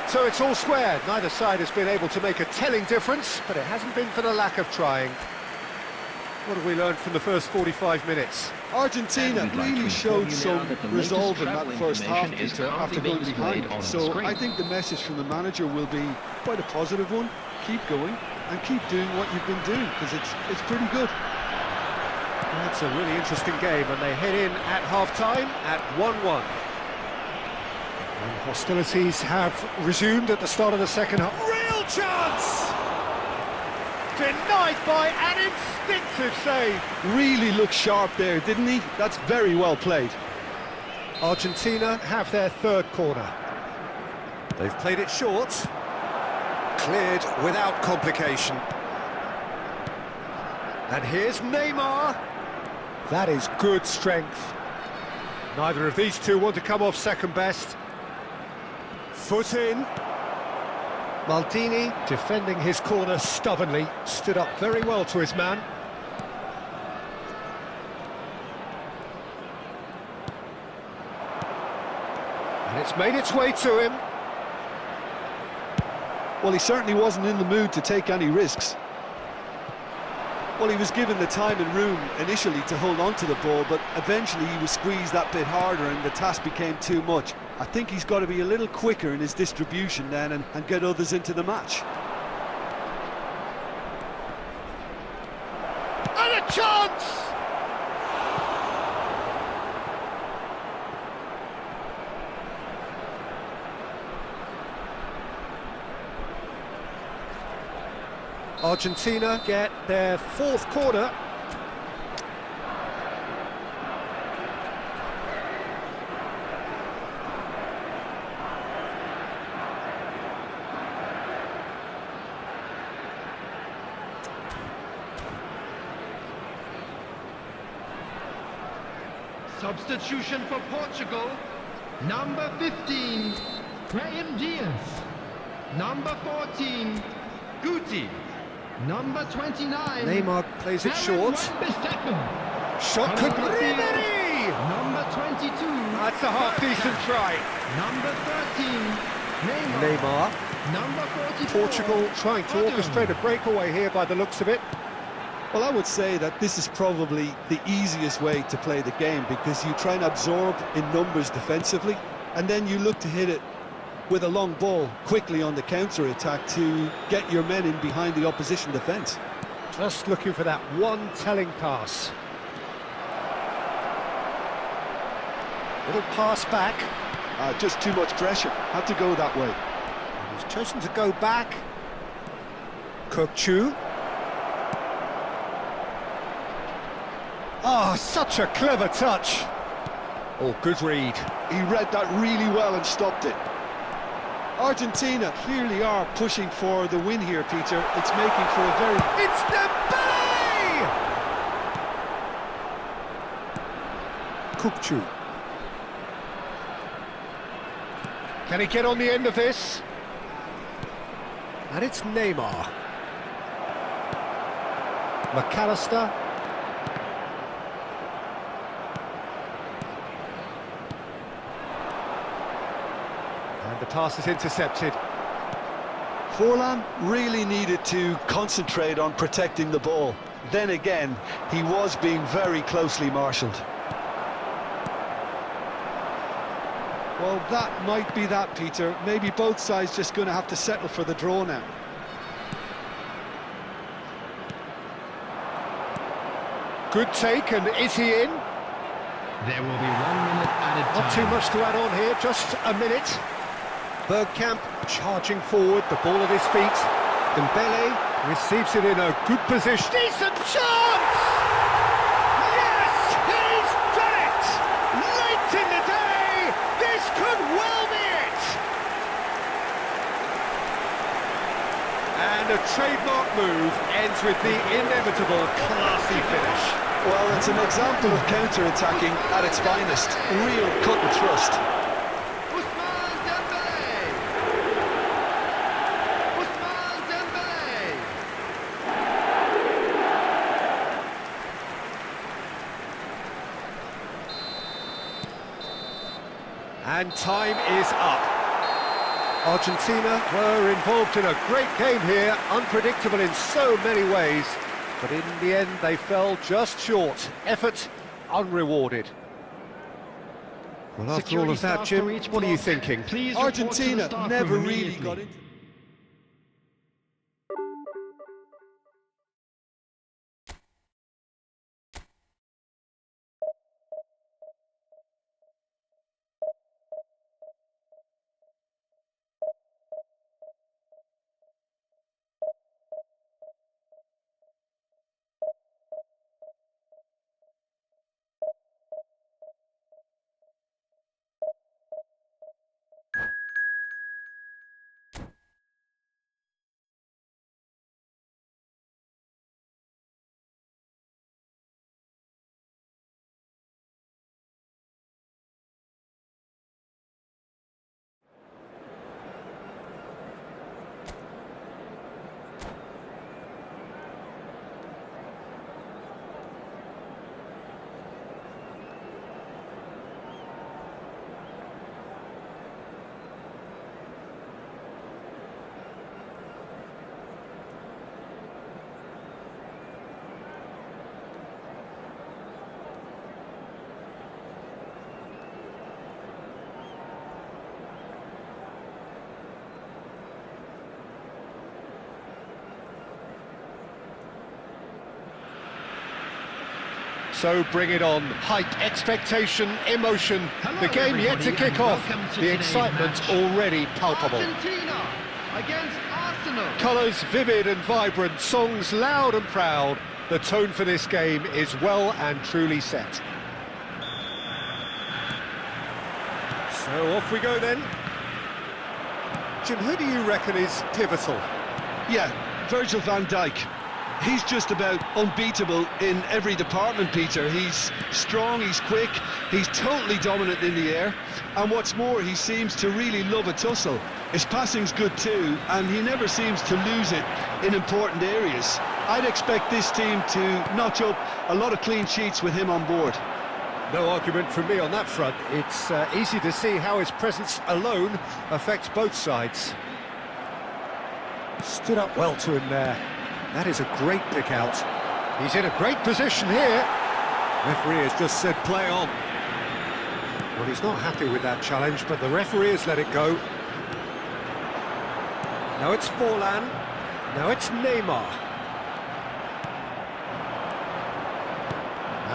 So it's all square. Neither side has been able to make a telling difference, but it hasn't been for the lack of trying. What have we learned from the first 45 minutes? Argentina And we'd like to really inform showed you now some that the resolve in latest that travel first half, information is Peter, after currently going being behind. displayed on So the screen. I think the message from the manager will be quite a positive one. Keep going and keep doing what you've been doing, because it's pretty good. That's a really interesting game, and they head in at half-time at 1-1. And hostilities have resumed at the start of the second half. Real chance! Denied by an instinctive save. Really looked sharp there, didn't he? That's very well played. Argentina have their third corner. They've played it short. Cleared without complication. And here's Neymar. That is good strength. Neither of these two want to come off second best. Foot in. Maldini, defending his corner stubbornly, stood up very well to his man. And it's made its way to him. Well, he certainly wasn't in the mood to take any risks. Well, he was given the time and room initially to hold on to the ball, but eventually he was squeezed that bit harder and the task became too much. I think he's got to be a little quicker in his distribution then and get others into the match. And a chance! Argentina get their fourth corner. Substitution for Portugal. Number 15, Graham Diaz. Number 14, Guti. Number 29. Neymar plays it Aaron short. Wan-Bissaka. Shot could On the field, Ribery! Number 22. That's a half-decent try. Number 13, Neymar. Neymar. Number 44. Portugal trying to Rodon. orchestrate a breakaway here by the looks of it. Well, I would say that this is probably the easiest way to play the game because you try and absorb in numbers defensively and then you look to hit it with a long ball quickly on the counter-attack to get your men in behind the opposition defence. Just looking for that one telling pass. Little pass back. Just too much pressure, had to go that way. He's chosen to go back. Kokchu. Oh, such a clever touch. Oh, good read. He read that really well and stopped it. Argentina clearly are pushing for the win here, Peter. It's making for a very... It's Dembele! Kokchu. Can he get on the end of this? And it's Neymar. McAllister. And the pass is intercepted. Forlan really needed to concentrate on protecting the ball. Then again, he was being very closely marshalled. Well, that might be that, Peter. Maybe both sides just going to have to settle for the draw now. Good take, and is he in? There will be 1 minute added time. Not too much to add on here, just a minute. Bergkamp charging forward, the ball at his feet. Dembele receives it in a good position. Decent chance! Yes, he's done it! Late in the day, this could well be it! And a trademark move ends with the inevitable classy finish. Well, it's an example of counter-attacking at its finest. Real cut and thrust. Ousmane Dembele. Ousmane Dembele. And time is up. Argentina were involved in a great game here, unpredictable in so many ways. But in the end, they fell just short. Effort unrewarded. Well, after all of that, Jim, what are you thinking? Please report to the Argentina staff never room really immediately. got into... So bring it on. Hype, expectation, emotion. The game yet to kick off. The excitement already palpable. Argentina against Arsenal. Colours vivid and vibrant, songs loud and proud. The tone for this game is well and truly set. So off we go then. Jim, who do you reckon is pivotal? Yeah, Virgil van Dijk. He's just about unbeatable in every department, Peter. He's strong, he's quick, he's totally dominant in the air, and what's more, he seems to really love a tussle. His passing's good too, and he never seems to lose it in important areas. I'd expect this team to notch up a lot of clean sheets with him on board. No argument from me on that front. It's easy to see how his presence alone affects both sides. Stood up well to him there. That is a great pick out. He's in a great position here. Referee has just said play on. Well, he's not happy with that challenge, but the referee has let it go. Now it's Forlan. Now it's Neymar.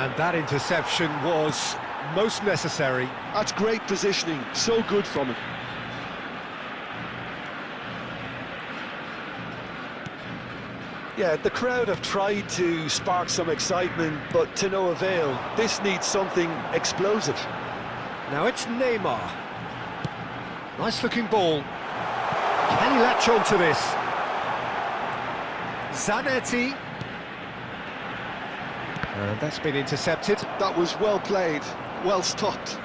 And that interception was most necessary. That's great positioning, so good from him. Yeah, the crowd have tried to spark some excitement, but to no avail. This needs something explosive. Now it's Neymar. Nice looking ball. Can he latch on to this? Zanetti. And that's been intercepted. That was well played, well stopped.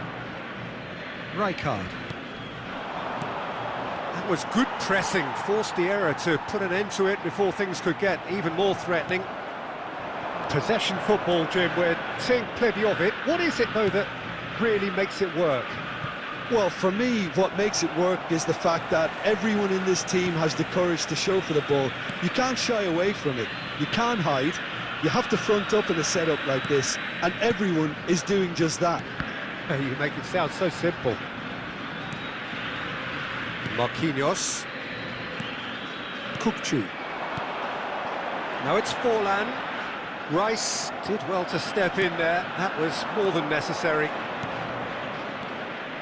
Rijkaard. That was good pressing, forced the error to put an end to it before things could get even more threatening. Possession football, Jim, we're seeing plenty of it. What is it, though, that really makes it work? Well, for me, what makes it work is the fact that everyone in this team has the courage to show for the ball. You can't shy away from it. You can't hide. You have to front up in a setup like this, and everyone is doing just that. You make it sound so simple. Marquinhos. Kukçu. Now it's Forlan. Rice did well to step in there. That was more than necessary.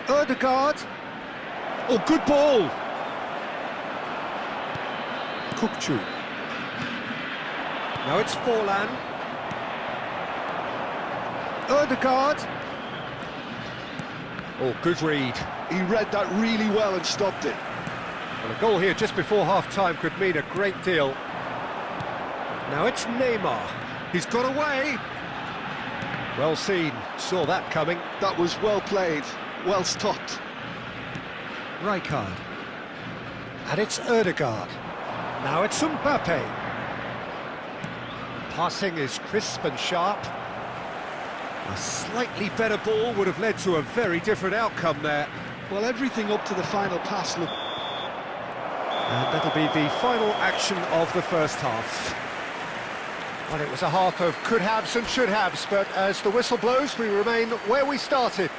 Ødegaard. Oh, good ball. Kukçu. Now it's Forlan. Ødegaard. Oh, good read. He read that really well and stopped it. Well, a goal here just before half-time could mean a great deal. Now it's Neymar. He's got away. Well seen. Saw that coming. That was well played, well stopped. Rijkaard. And it's Ødegaard. Now it's Mbappe. Passing is crisp and sharp. A slightly better ball would have led to a very different outcome there. Well, everything up to the final pass looked... And that'll be the final action of the first half. Well, it was a half of could-haves and should-haves, but as the whistle blows, we remain where we started.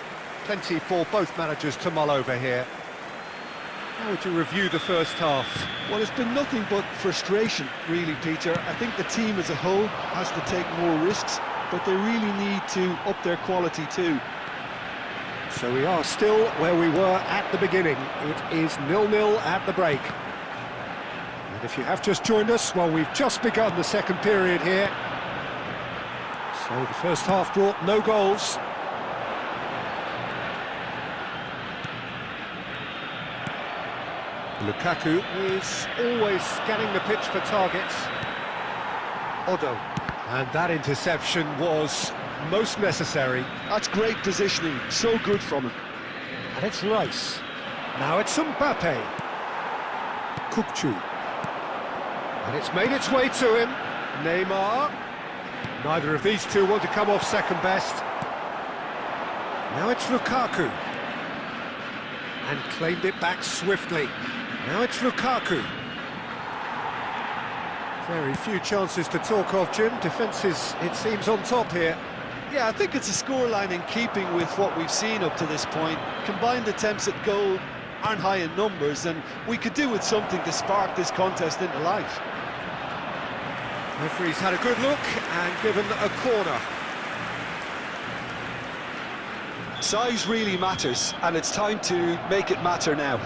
Plenty for both managers to mull over here. How would you review the first half? Well, it's been nothing but frustration, really, Peter. I think the team as a whole has to take more risks, but they really need to up their quality too. So we are still where we were at the beginning. It is 0-0 at the break. And if you have just joined us, well, we've just begun the second period here. So the first half brought no goals. Lukaku is always scanning the pitch for targets. Odo. And that interception was most necessary. That's great positioning, so good from him. And it's Rice. Now it's Mbappe. Kukçu. And it's made its way to him. Neymar. Neither of these two want to come off second best. Now it's Lukaku. And claimed it back swiftly. Now it's Lukaku. Very few chances to talk of, Jim. Defence is, it seems, on top here. Yeah, I think it's a scoreline in keeping with what we've seen up to this point. Combined attempts at goal aren't high in numbers, and we could do with something to spark this contest into life. Referee's had a good look and given a corner. Size really matters, and it's time to make it matter now.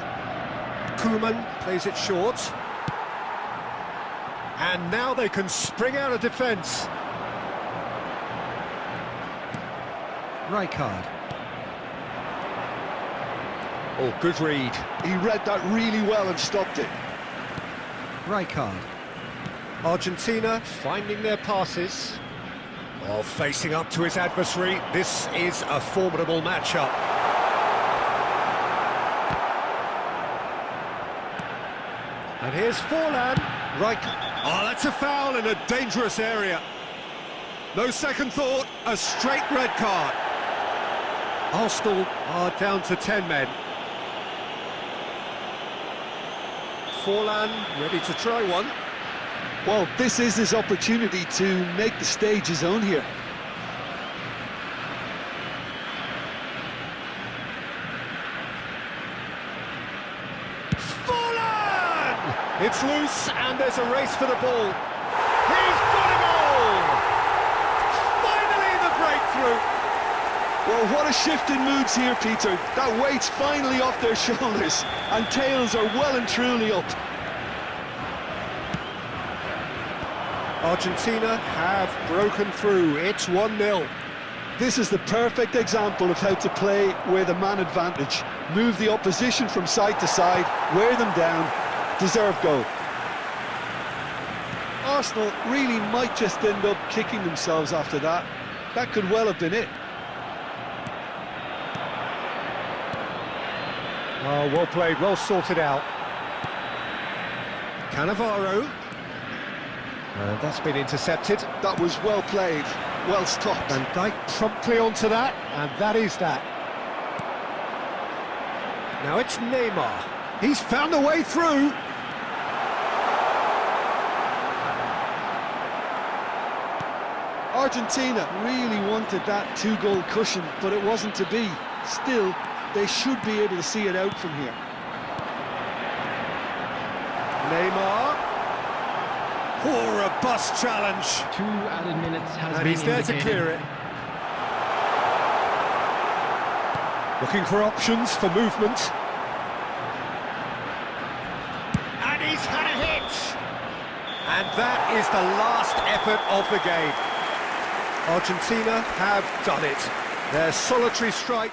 Koeman plays it short. And now they can spring out of defence. Rijkaard. Oh, good read. He read that really well and stopped it. Rijkaard. Argentina finding their passes. Oh, facing up to his adversary. This is a formidable matchup. And here's Forlan. Rijkaard. Oh, that's a foul in a dangerous area. No second thought, a straight red card. Arsenal are down to 10 men. Forlan ready to try one. Well, this is his opportunity to make the stage his own here. Forlan! It's loose and there's a race for the ball. He's got a goal! Finally the breakthrough! Well, what a shift in moods here, Peter. That weight's finally off their shoulders, and tails are well and truly up. Argentina have broken through. It's 1-0. This is the perfect example of how to play with a man advantage. Move the opposition from side to side, wear them down, deserve goal. Arsenal really might just end up kicking themselves after that. That could well have been it. Oh, well played, well sorted out. Cannavaro. That's been intercepted. That was well played, well stopped. Van Dijk promptly onto that, and that is that. Now it's Neymar. He's found a way through. Argentina really wanted that two-goal cushion, but it wasn't to be. Still, they should be able to see it out from here. Neymar. Oh, robust challenge. 2 added minutes has And been he's there to indicated. clear it. Looking for options for movement. And he's had a hit! And that is the last effort of the game. Argentina have done it. Their solitary strike...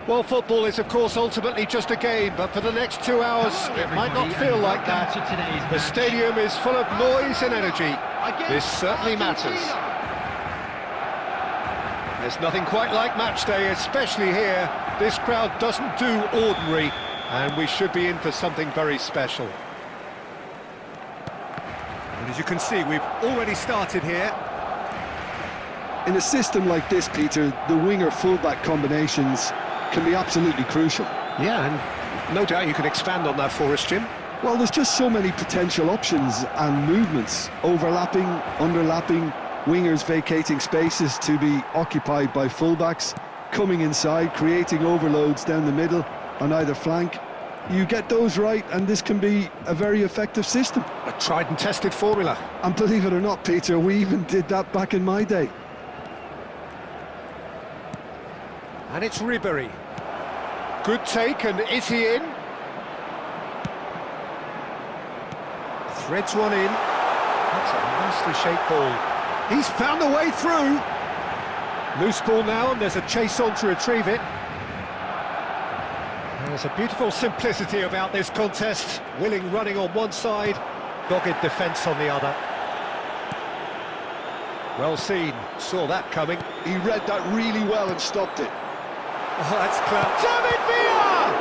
Well, football is, of course, ultimately just a game, but for the next 2 hours, it might not feel like that. The stadium is full of noise and energy. This certainly matters. There's nothing quite like match day, especially here. This crowd doesn't do ordinary, and we should be in for something very special. And as you can see, we've already started here. In a system like this, Peter, the winger-fullback combinations can be absolutely crucial. Yeah, and no doubt you can expand on that for us, Jim. Well, there's just so many potential options and movements, overlapping, underlapping, wingers vacating spaces to be occupied by fullbacks, coming inside, creating overloads down the middle on either flank. You get those right, and this can be a very effective system. A tried and tested formula. And believe it or not, Peter, we even did that back in my day. And it's Ribéry. Good take, and is he in? threads one in. That's a nicely shaped ball. He's found a way through. Loose ball now, and there's a chase on to retrieve it. There's a beautiful simplicity about this contest. Willing running on one side, dogged defence on the other. Well seen, saw that coming. He read that really well and stopped it. Oh, that's clever. David Villa!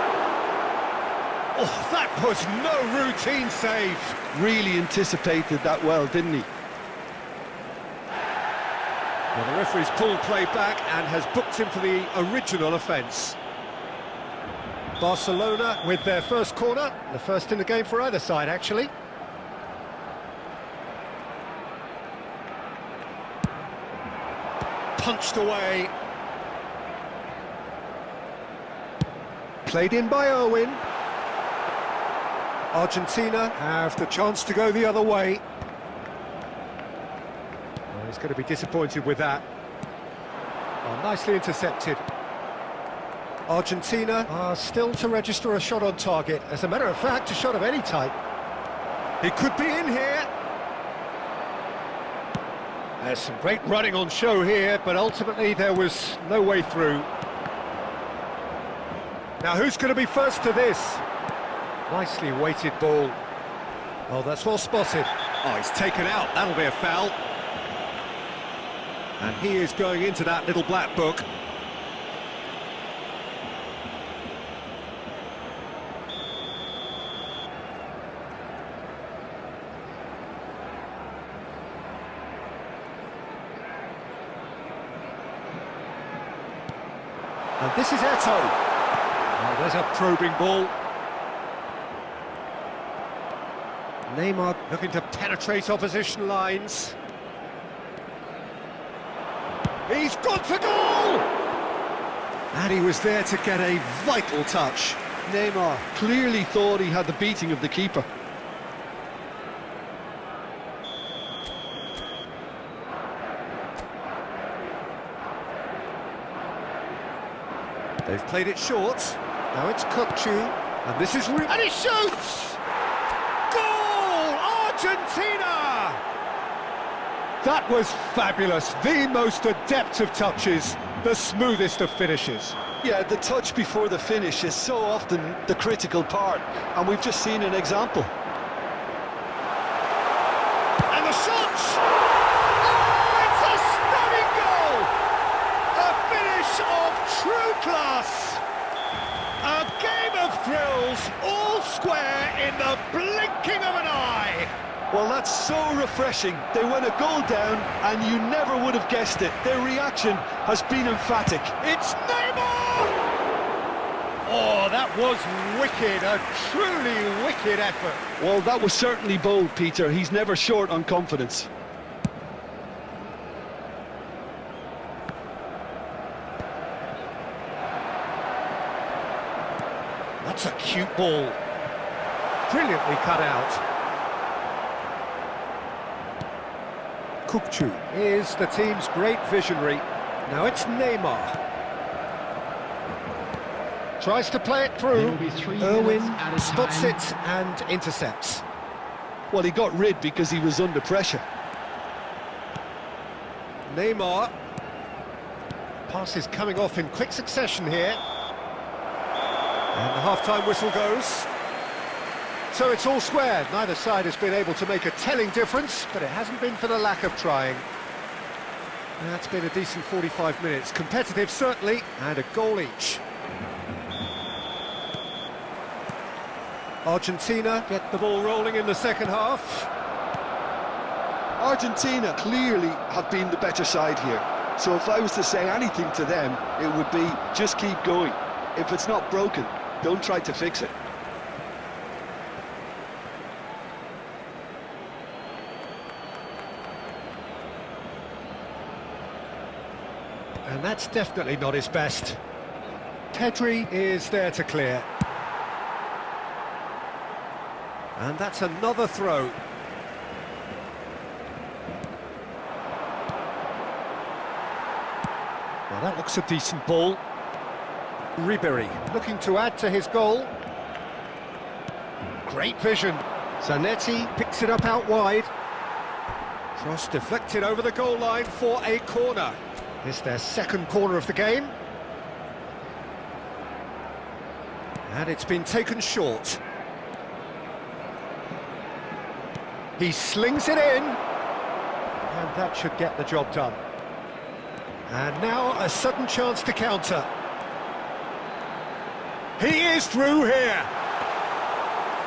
Oh, that was no routine save. Really anticipated that well, didn't he? Well, the referee's pulled play back and has booked him for the original offence. Barcelona with their first corner, the first in the game for either side, actually. Punched away. Played in by Owen. Argentina have the chance to go the other way. Well, he's going to be disappointed with that. Oh, nicely intercepted. Argentina are still to register a shot on target. As a matter of fact, a shot of any type. He could be in here. There's some great running on show here, but ultimately there was no way through. Now who's going to be first to this? Nicely weighted ball. Oh, that's well spotted. Oh, he's taken out. That'll be a foul. And he is going into that little black book. And this is Eto'o. Oh, there's a probing ball. Neymar looking to penetrate opposition lines. He's gone for goal! And he was there to get a vital touch. Neymar clearly thought he had the beating of the keeper. They've played it short. Now it's Kukçu. And this is... And he shoots! Goal! Argentina! That was fabulous. The most adept of touches. The smoothest of finishes. Yeah, the touch before the finish is so often the critical part. And we've just seen an example. And the shot! Oh, it's a stunning goal! A finish of true class! A game of thrills, all square in the blinking of an eye! Well, that's so refreshing. They went a goal down, and you never would have guessed it. Their reaction has been emphatic. It's Neymar! Oh, that was wicked, a truly wicked effort. Well, that was certainly bold, Peter. He's never short on confidence. That's a cute ball. Brilliantly cut out. Kukçu is the team's great visionary. Now it's Neymar. Tries to play it through. Will be 3 Owen minutes at a spots time. it and intercepts. Well, he got rid because he was under pressure. Neymar. Passes coming off in quick succession here. And the half-time whistle goes. So it's all square. Neither side has been able to make a telling difference, but it hasn't been for the lack of trying. That's been a decent 45 minutes. Competitive, certainly, and a goal each. Argentina get the ball rolling in the second half. Argentina clearly have been the better side here. So if I was to say anything to them, it would be just keep going. If it's not broken, don't try to fix it. And that's definitely not his best. Pedri is there to clear. And that's another throw. Well, that looks a decent ball. Ribéry looking to add to his goal. Great vision. Zanetti picks it up out wide. Cross deflected over the goal line for a corner. It's their second corner of the game. And it's been taken short. He slings it in. And that should get the job done. And now a sudden chance to counter. He is through here.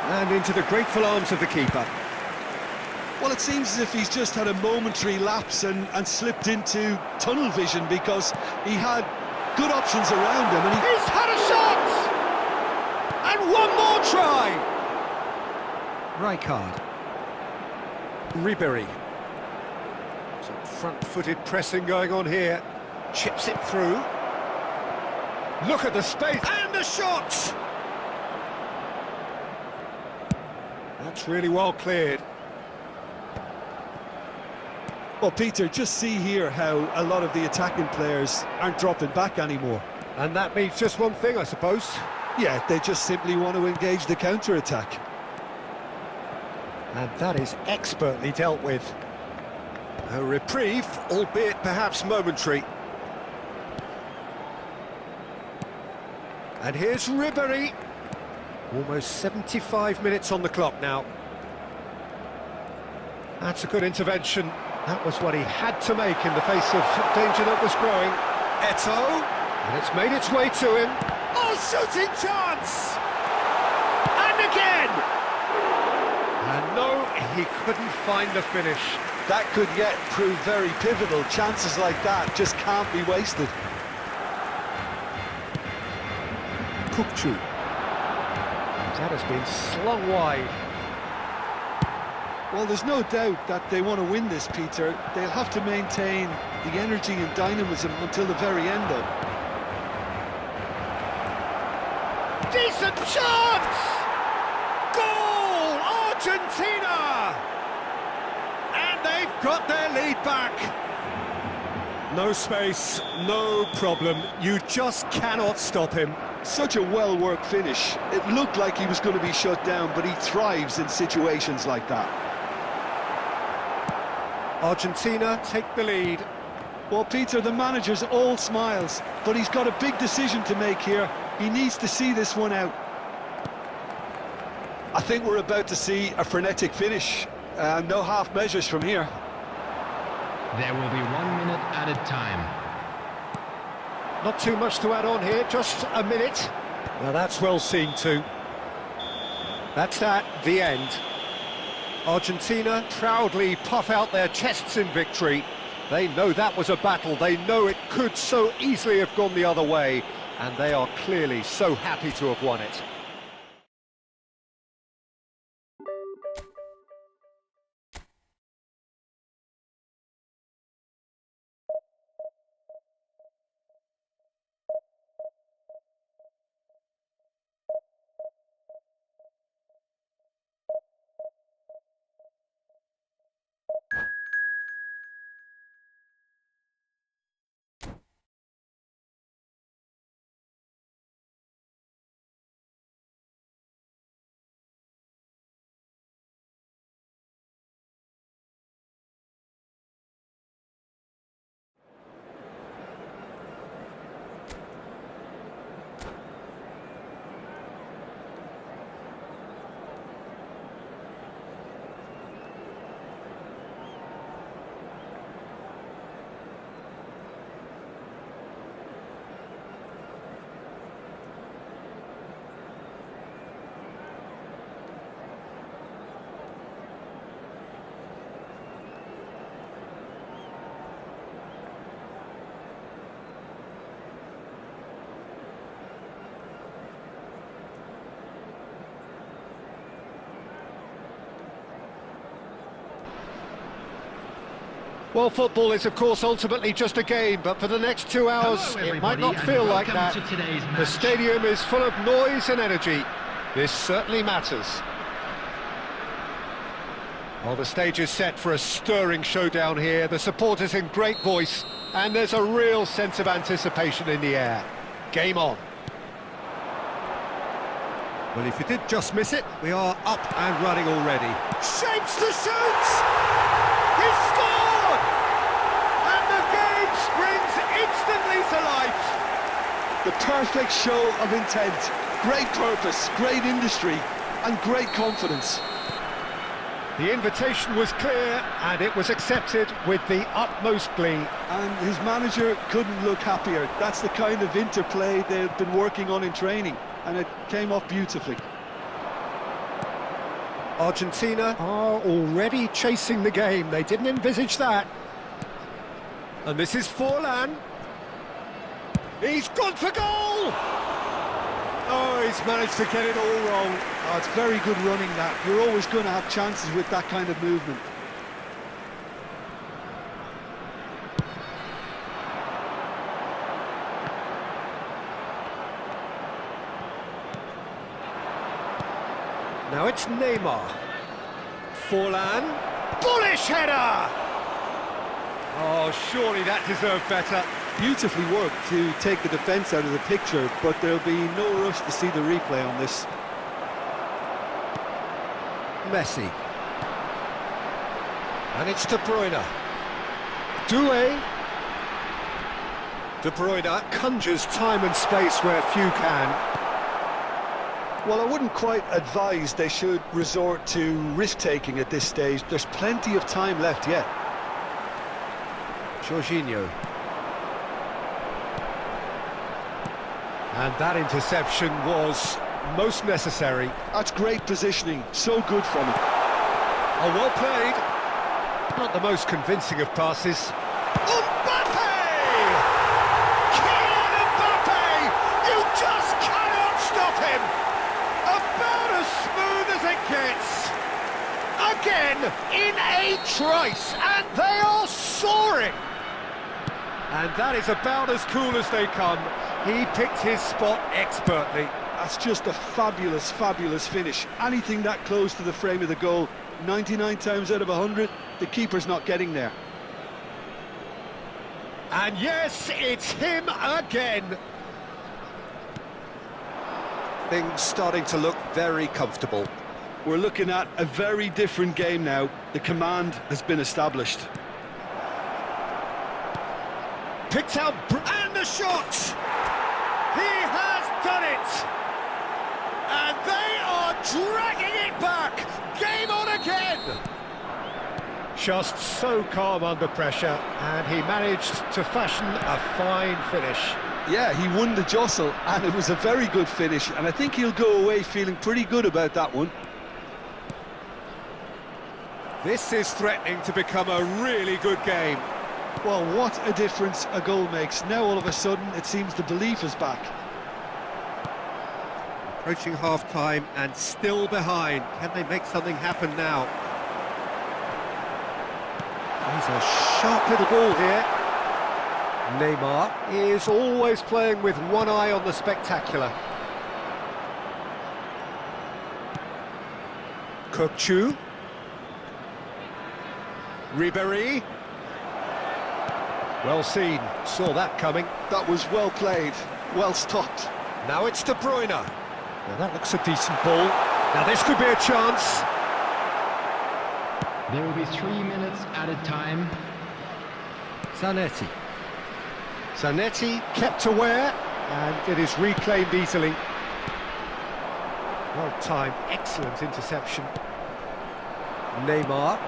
And into the grateful arms of the keeper. Well, it seems as if he's just had a momentary lapse and slipped into tunnel vision, because he had good options around him and He's had a shot! And one more try! Rijkaard. Ribéry. Some front-footed pressing going on here. Chips it through. Look at the space, and the shot! That's really well cleared. Well, Peter, just see here how a lot of the attacking players aren't dropping back anymore. And that means just one thing, I suppose. Yeah, they just simply want to engage the counter-attack. And that is expertly dealt with. A reprieve, albeit perhaps momentary. And here's Ribéry. Almost 75 minutes on the clock now. That's a good intervention. That was what he had to make in the face of danger that was growing. Eto'o, and it's made its way to him. Oh, shooting chance! And again! And no, he couldn't find the finish. That could yet prove very pivotal. Chances like that just can't be wasted. Kukçu. That has been slung wide. Well, there's no doubt that they want to win this, Peter. They'll have to maintain the energy and dynamism until the very end, though. Decent chance! Goal! Argentina! And they've got their lead back. No space, no problem. You just cannot stop him. Such a well-worked finish. It looked like he was going to be shut down, but he thrives in situations like that. Argentina take the lead. Well, Peter, the manager's all smiles, but he's got a big decision to make here. He needs to see this one out. I think we're about to see a frenetic finish. No half measures from here. There will be 1 minute added time. Not too much to add on here, just a minute. Now that's well seen too. That's that, the end. Argentina proudly puff out their chests in victory. They know that was a battle, they know it could so easily have gone the other way, and they are clearly so happy to have won it. Well, football is, of course, ultimately just a game, but for the next 2 hours, Hello, it might not everybody, feel and like that. welcome to today's The match. stadium is full of noise and energy. This certainly matters. Well, the stage is set for a stirring showdown here. The supporters in great voice, and there's a real sense of anticipation in the air. Game on. Well, if you did just miss it, we are up and running already. Shapes to shoot! He scored! And the game springs instantly to life. The perfect show of intent. Great purpose, great industry, and great confidence. The invitation was clear, and it was accepted with the utmost glee. And his manager couldn't look happier. That's the kind of interplay they've been working on in training, and it came off beautifully. Argentina are already chasing the game. They didn't envisage that. And this is Forlan. He's gone for goal! Oh, he's managed to get it all wrong. Oh, it's very good running, that. You're always going to have chances with that kind of movement. Now it's Neymar. Forlan. Bullish header! Oh, surely that deserved better. Beautifully worked to take the defence out of the picture, but there'll be no rush to see the replay on this. Messi. And it's De Bruyne. Doué De Bruyne. conjures time and space where few can. Well, I wouldn't quite advise they should resort to risk-taking at this stage. There's plenty of time left yet. Jorginho. And that interception was most necessary. That's great positioning, so good from him. Oh, well played. Not the most convincing of passes. Mbappe! Kylian Mbappe! You just cannot stop him! About as smooth as it gets. Again, in a trice, and they are soaring! And that is about as cool as they come. He picked his spot expertly. That's just a fabulous, fabulous finish. Anything that close to the frame of the goal, 99 times out of 100, the keeper's not getting there. And yes, it's him again. Things starting to look very comfortable. We're looking at a very different game now. The command has been established. Picked out, and the shot! He has done it! And they are dragging it back! Game on again! Just so calm under pressure, and he managed to fashion a fine finish. Yeah, he won the jostle, and it was a very good finish, and I think he'll go away feeling pretty good about that one. This is threatening to become a really good game. Well, what a difference a goal makes. Now all of a sudden it seems the belief is back. Approaching half-time and still behind. Can they make something happen now? He's a sharp little ball here. Neymar is always playing with one eye on the spectacular. Kökçü. Ribéry. Well seen, saw that coming. That was well played, well stopped. Now it's De Bruyne. Now that looks a decent ball. Now this could be a chance. There will be 3 minutes added time. Zanetti. Zanetti kept aware, and it is reclaimed easily. Well timed, excellent interception. Neymar.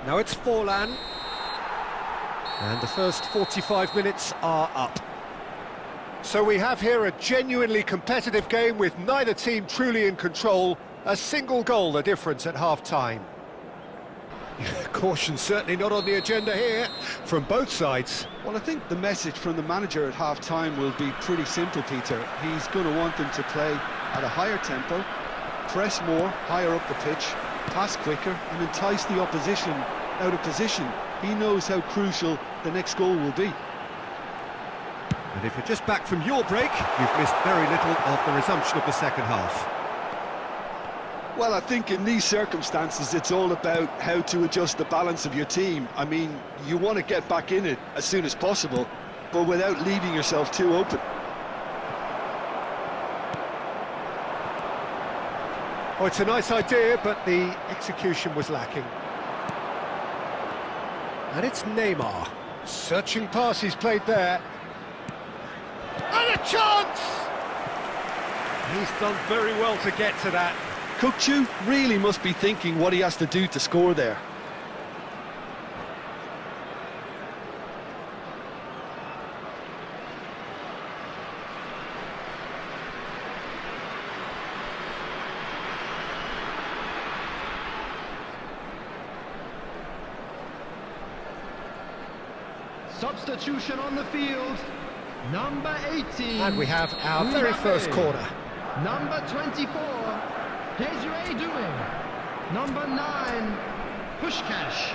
Now it's Forlan. And the first 45 minutes are up. So we have here a genuinely competitive game with neither team truly in control. A single goal the difference at half-time. Caution certainly not on the agenda here from both sides. Well, I think the message from the manager at half-time will be pretty simple, Peter. He's going to want them to play at a higher tempo, press more, higher up the pitch, pass quicker, and entice the opposition out of position. He knows how crucial the next goal will be. And if you're just back from your break, you've missed very little of the resumption of the second half. Well, I think in these circumstances, it's all about how to adjust the balance of your team. I mean, you want to get back in it as soon as possible, but without leaving yourself too open. Oh, it's a nice idea, but the execution was lacking. And it's Neymar. Searching pass he's played there. And a chance! He's done very well to get to that. Kukçu really must be thinking what he has to do to score there. Substitution on the field. Number 18. And we have our very first corner. Number 24. Desiree Doué. Number 9. Pushkash.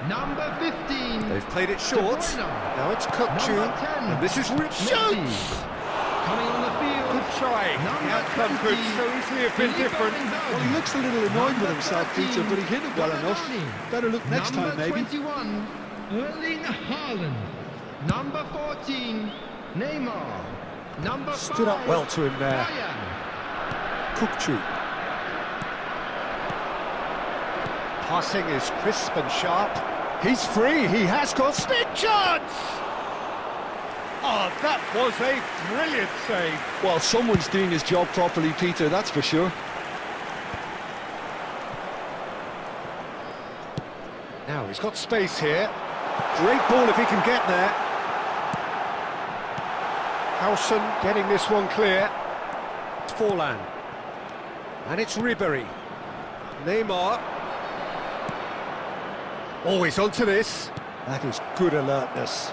Number 15. They've played it short. De Bruyne. Now it's Kukçu. Number 10. And this is Rich Messi. Shoots. Coming on the field. Good try. The Number outcome 20. could so easily have been Filippo different. Inzaghi. Well, he looks a little annoyed with Number himself, 13. Peter, but he hit it well enough. Donadoni. Better look next time, maybe. Number 21. Erling Haaland. Number 14. Neymar. Number 5. Stood up well to him there. Bayern. Kukçu. Passing is crisp and sharp. He's free, he has got stick chance! Oh, that was a brilliant save. Well, someone's doing his job properly, Peter, that's for sure. Now he's got space here. Great ball if he can get there. Howson getting this one clear. It's Forlan. And it's Ribéry. Neymar. Always onto this. That is good alertness.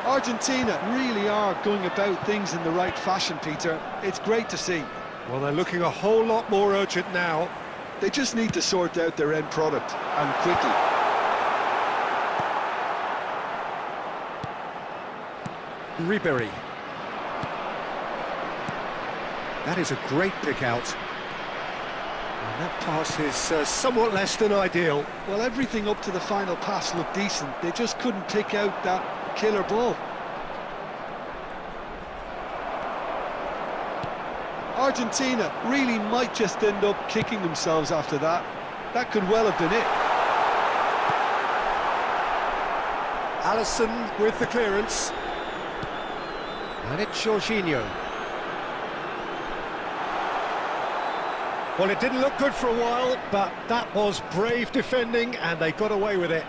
Argentina really are going about things in the right fashion, Peter. It's great to see. Well, they're looking a whole lot more urgent now. They just need to sort out their end product, and quickly. Ribéry. That is a great pick out. And that pass is somewhat less than ideal. Well, everything up to the final pass looked decent. They just couldn't pick out that killer ball. Argentina really might just end up kicking themselves after that. That could well have been it. Alisson with the clearance. And it's Jorginho. Well, it didn't look good for a while, but that was brave defending, and they got away with it.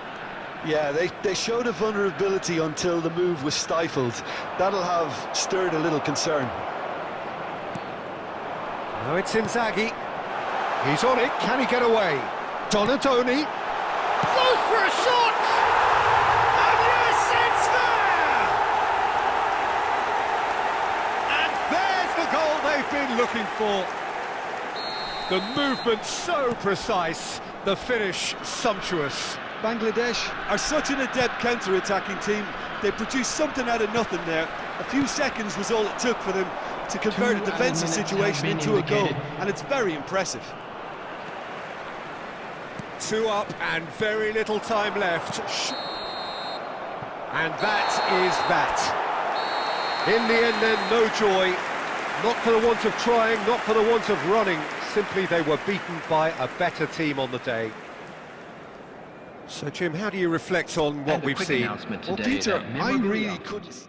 Yeah, they showed a vulnerability until the move was stifled. That'll have stirred a little concern. Now it's Inzaghi. He's on it. Can he get away? Donadoni. Goes for a shot! And yes, it's there! And there's the goal they've been looking for. The movement so precise, the finish sumptuous. Bangladesh are such an adept counter-attacking team. They produced something out of nothing there. A few seconds was all it took for them to convert a 2 defensive minutes situation have been into a goal, indicated. and it's very impressive. 2 up and very little time left. And that is that. In the end then, no joy. Not for the want of trying, not for the want of running. Simply they were beaten by a better team on the day. So Jim, how do you reflect on what And a we've quick seen? announcement Well, today Peter, that I memorabilia really items couldn't...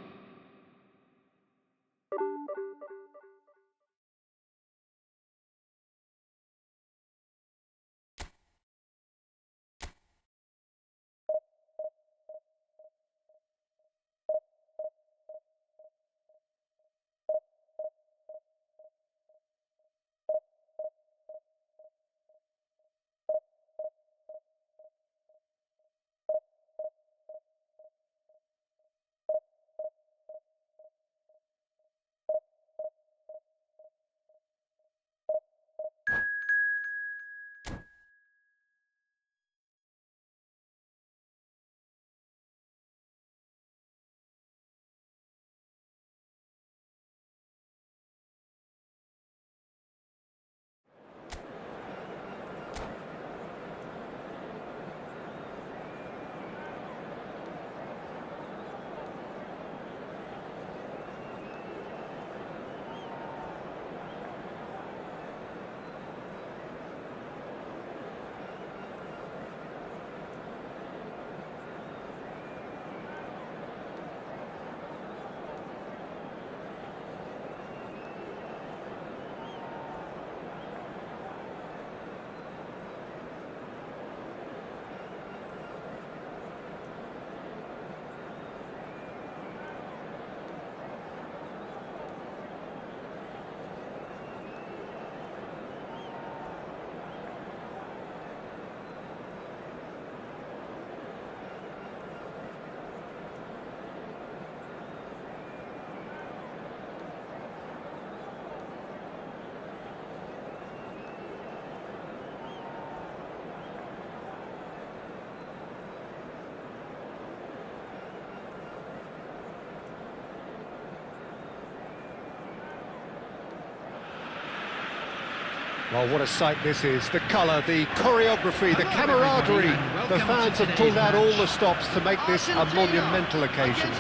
Well, what a sight this is. The colour, the choreography, the camaraderie. The fans have pulled out all the stops to make this a monumental occasion.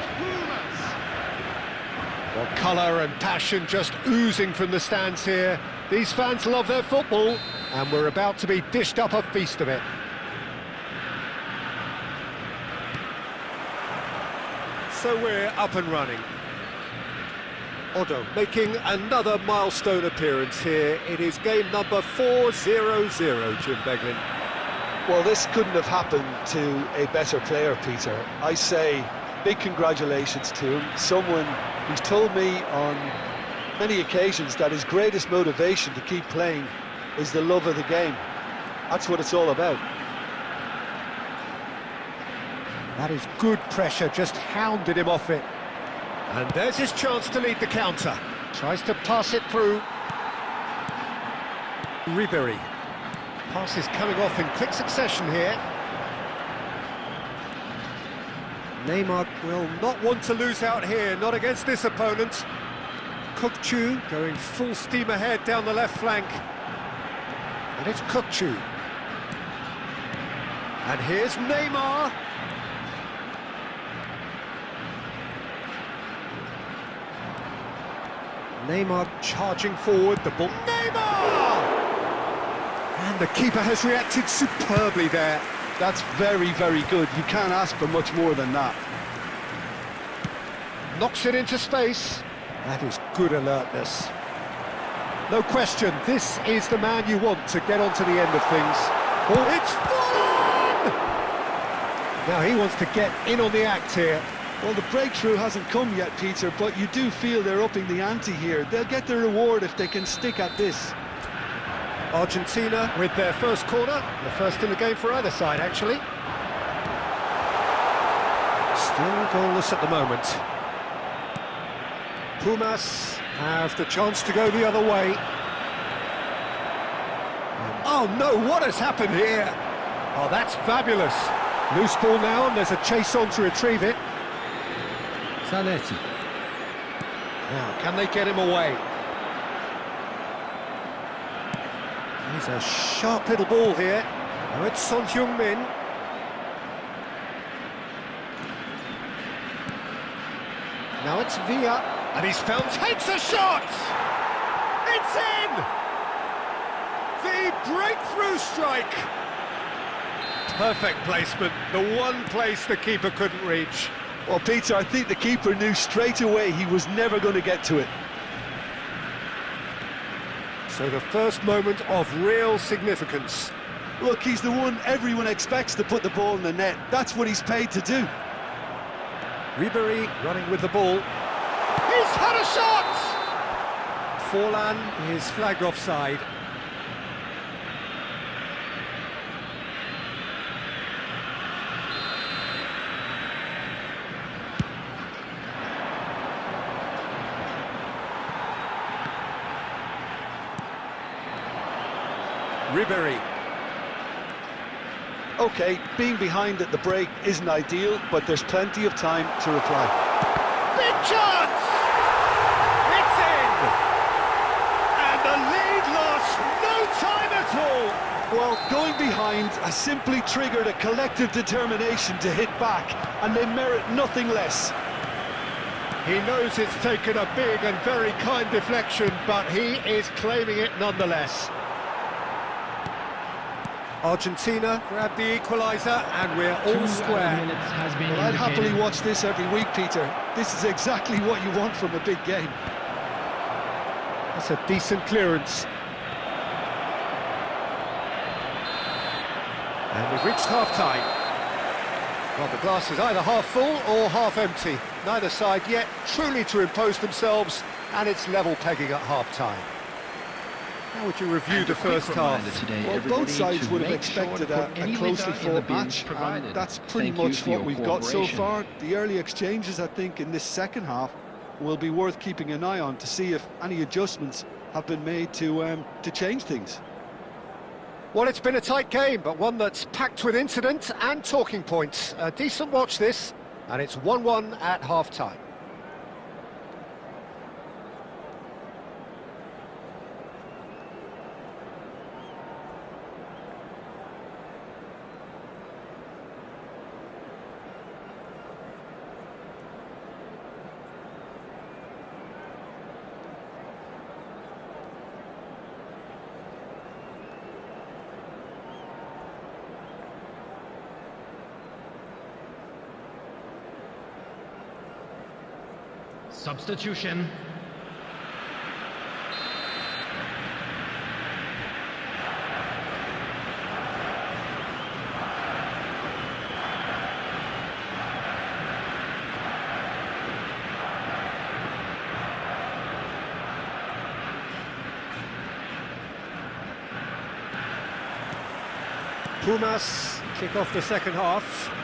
Well, colour and passion just oozing from the stands here. These fans love their football, and we're about to be dished up a feast of it. So we're up and running. Odo making another milestone appearance here. It is game number 400, Jim Beglin. Well, this couldn't have happened to a better player, Peter. I say big congratulations to him. Someone who's told me on many occasions that his greatest motivation to keep playing is the love of the game. That's what it's all about. That is good pressure, just hounded him off it. And there's his chance to lead the counter. Tries to pass it through. Ribery. Pass is coming off in quick succession here. Neymar will not want to lose out here, not against this opponent. Kukçu going full steam ahead down the left flank. And it's Kukçu. And here's Neymar. Neymar charging forward, the ball. Neymar! And the keeper has reacted superbly there. That's very, very good. You can't ask for much more than that. Knocks it into space. That is good alertness. No question, this is the man you want to get onto the end of things. Oh, it's fun! Now he wants to get in on the act here. Well, the breakthrough hasn't come yet, Peter, but you do feel they're upping the ante here. They'll get their reward if they can stick at this. Argentina with their first corner, the first in the game for either side, actually. Still goalless at the moment. Pumas have the chance to go the other way. Oh no, what has happened here? Oh, that's fabulous. Loose ball now, and there's a chase on to retrieve it. Zanetti. Now, can they get him away? He's a sharp little ball here. Now it's Son Heung-min. Now it's Villa. And he's found, takes a shot! It's in! The breakthrough strike! Perfect placement, the one place the keeper couldn't reach. Well, Peter, I think the keeper knew straight away he was never going to get to it. So the first moment of real significance. Look, he's the one everyone expects to put the ball in the net. That's what he's paid to do. Ribery running with the ball. He's had a shot! Forlan is flagged offside. Ribery. OK, being behind at the break isn't ideal, but there's plenty of time to reply. Big chance! It's in! And the lead lost no time at all! Well, going behind has simply triggered a collective determination to hit back, and they merit nothing less. He knows it's taken a big and very kind deflection, but he is claiming it nonetheless. Argentina grab the equaliser, and we're all square. Well, I'd happily watch this every week, Peter. This is exactly what you want from a big game. That's a decent clearance. And we've reached half-time. Well, the glass is either half full or half empty. Neither side yet truly to impose themselves, and it's level pegging at half-time. How would you review the first half? Well, both sides would have expected a closely fought match, and that's pretty much what we've got so far. The early exchanges, I think, in this second half will be worth keeping an eye on to see if any adjustments have been made to change things. Well, it's been a tight game, but one that's packed with incident and talking points. A decent watch this, and it's 1-1 at half-time. Substitution. Pumas kick off the second half.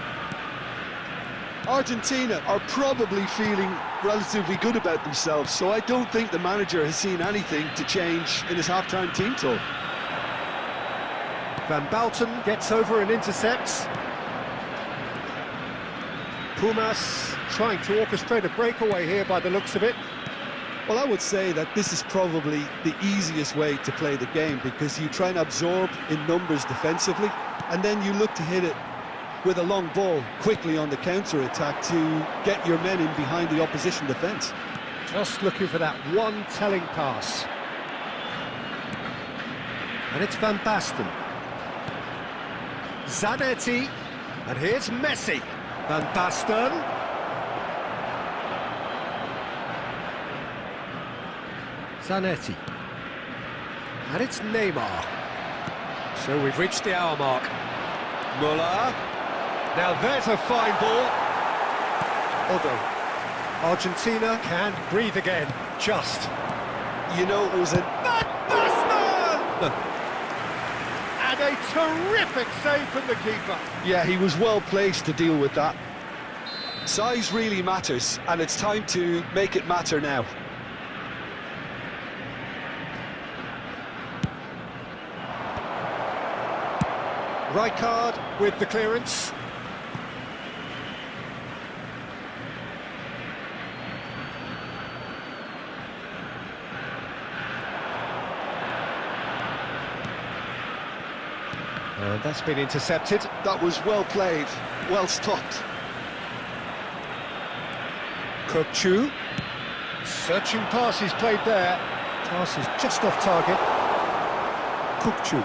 Argentina are probably feeling relatively good about themselves, so I don't think the manager has seen anything to change in his half-time team talk. Van Bouten gets over and intercepts. Pumas trying to orchestrate a breakaway here by the looks of it. Well, I would say that this is probably the easiest way to play the game, because you try and absorb in numbers defensively, and then you look to hit it with a long ball quickly on the counter-attack to get your men in behind the opposition defence. Just looking for that one telling pass. And it's Van Basten. Zanetti. And here's Messi. Van Basten. Zanetti. And it's Neymar. So we've reached the hour mark. Muller. Now there's a fine ball. Although Argentina can't breathe again. Just. You know, it was a... Van Basten! And a terrific save from the keeper. Yeah, he was well placed to deal with that. Size really matters, and it's time to make it matter now. Rijkaard with the clearance. And that's been intercepted. That was well played, well stopped. Kokchu. Searching pass is played there. Pass is just off target. Kokchu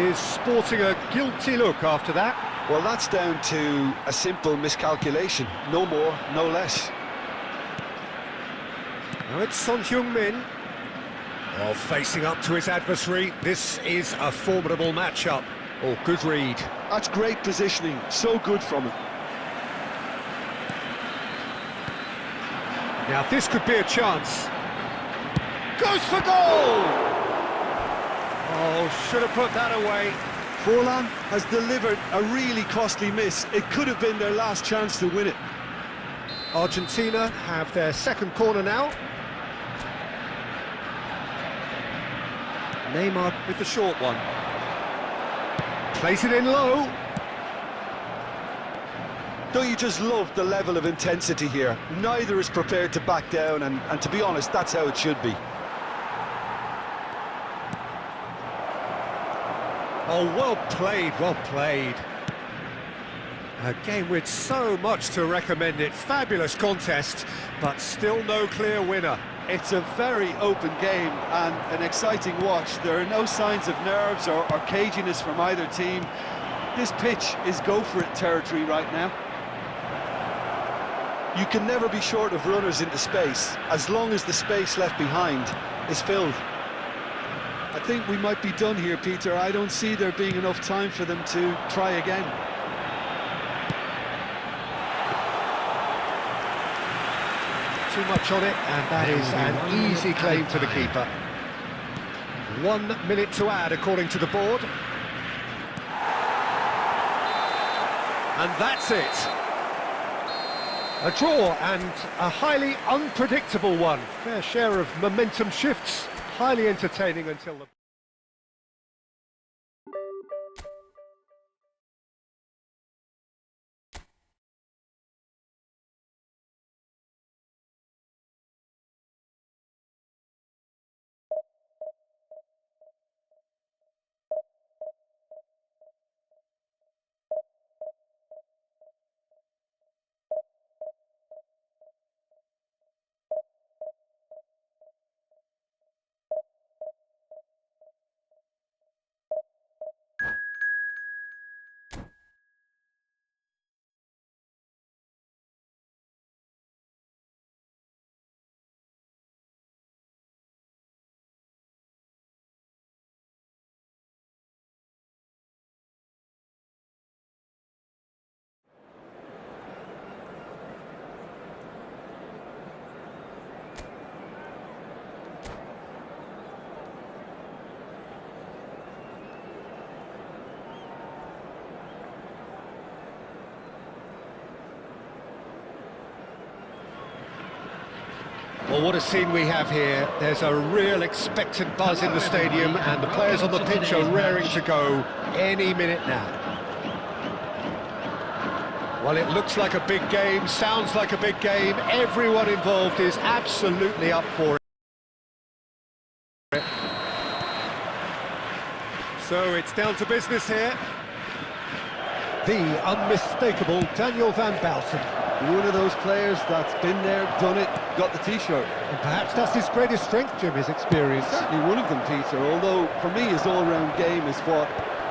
is sporting a guilty look after that. Well, that's down to a simple miscalculation. No more, no less. Now it's Son Heung-min. Oh, facing up to his adversary. This is a formidable matchup. Oh, good read. That's great positioning, so good from him. Now this could be a chance. Goes for goal! Oh, should have put that away. Forlan has delivered a really costly miss. It could have been their last chance to win it. Argentina have their second corner now. Neymar with the short one. Plays it in low. Don't you just love the level of intensity here? Neither is prepared to back down, and to be honest, that's how it should be. Oh, well played, well played. A game with so much to recommend it. Fabulous contest, but still no clear winner. It's a very open game and an exciting watch. There are no signs of nerves or caginess from either team. This pitch is go-for-it territory right now. You can never be short of runners into space, as long as the space left behind is filled. I think we might be done here, Peter. I don't see there being enough time for them to try again. Too much on it, and that is an easy claim to the keeper. 1 minute to add, according to the board. And that's it. A draw, and a highly unpredictable one. Fair share of momentum shifts, highly entertaining until the... Well, what a scene we have here. There's a real expectant buzz in the stadium, and the players on the pitch are raring to go any minute now. Well, it looks like a big game, sounds like a big game. Everyone involved is absolutely up for it. So it's down to business here. The unmistakable Daniel van Baalten. One of those players that's been there, done it, got the T-shirt. And perhaps that's his greatest strength, Jim, his experience. Certainly one of them, Peter, although for me his all-round game is what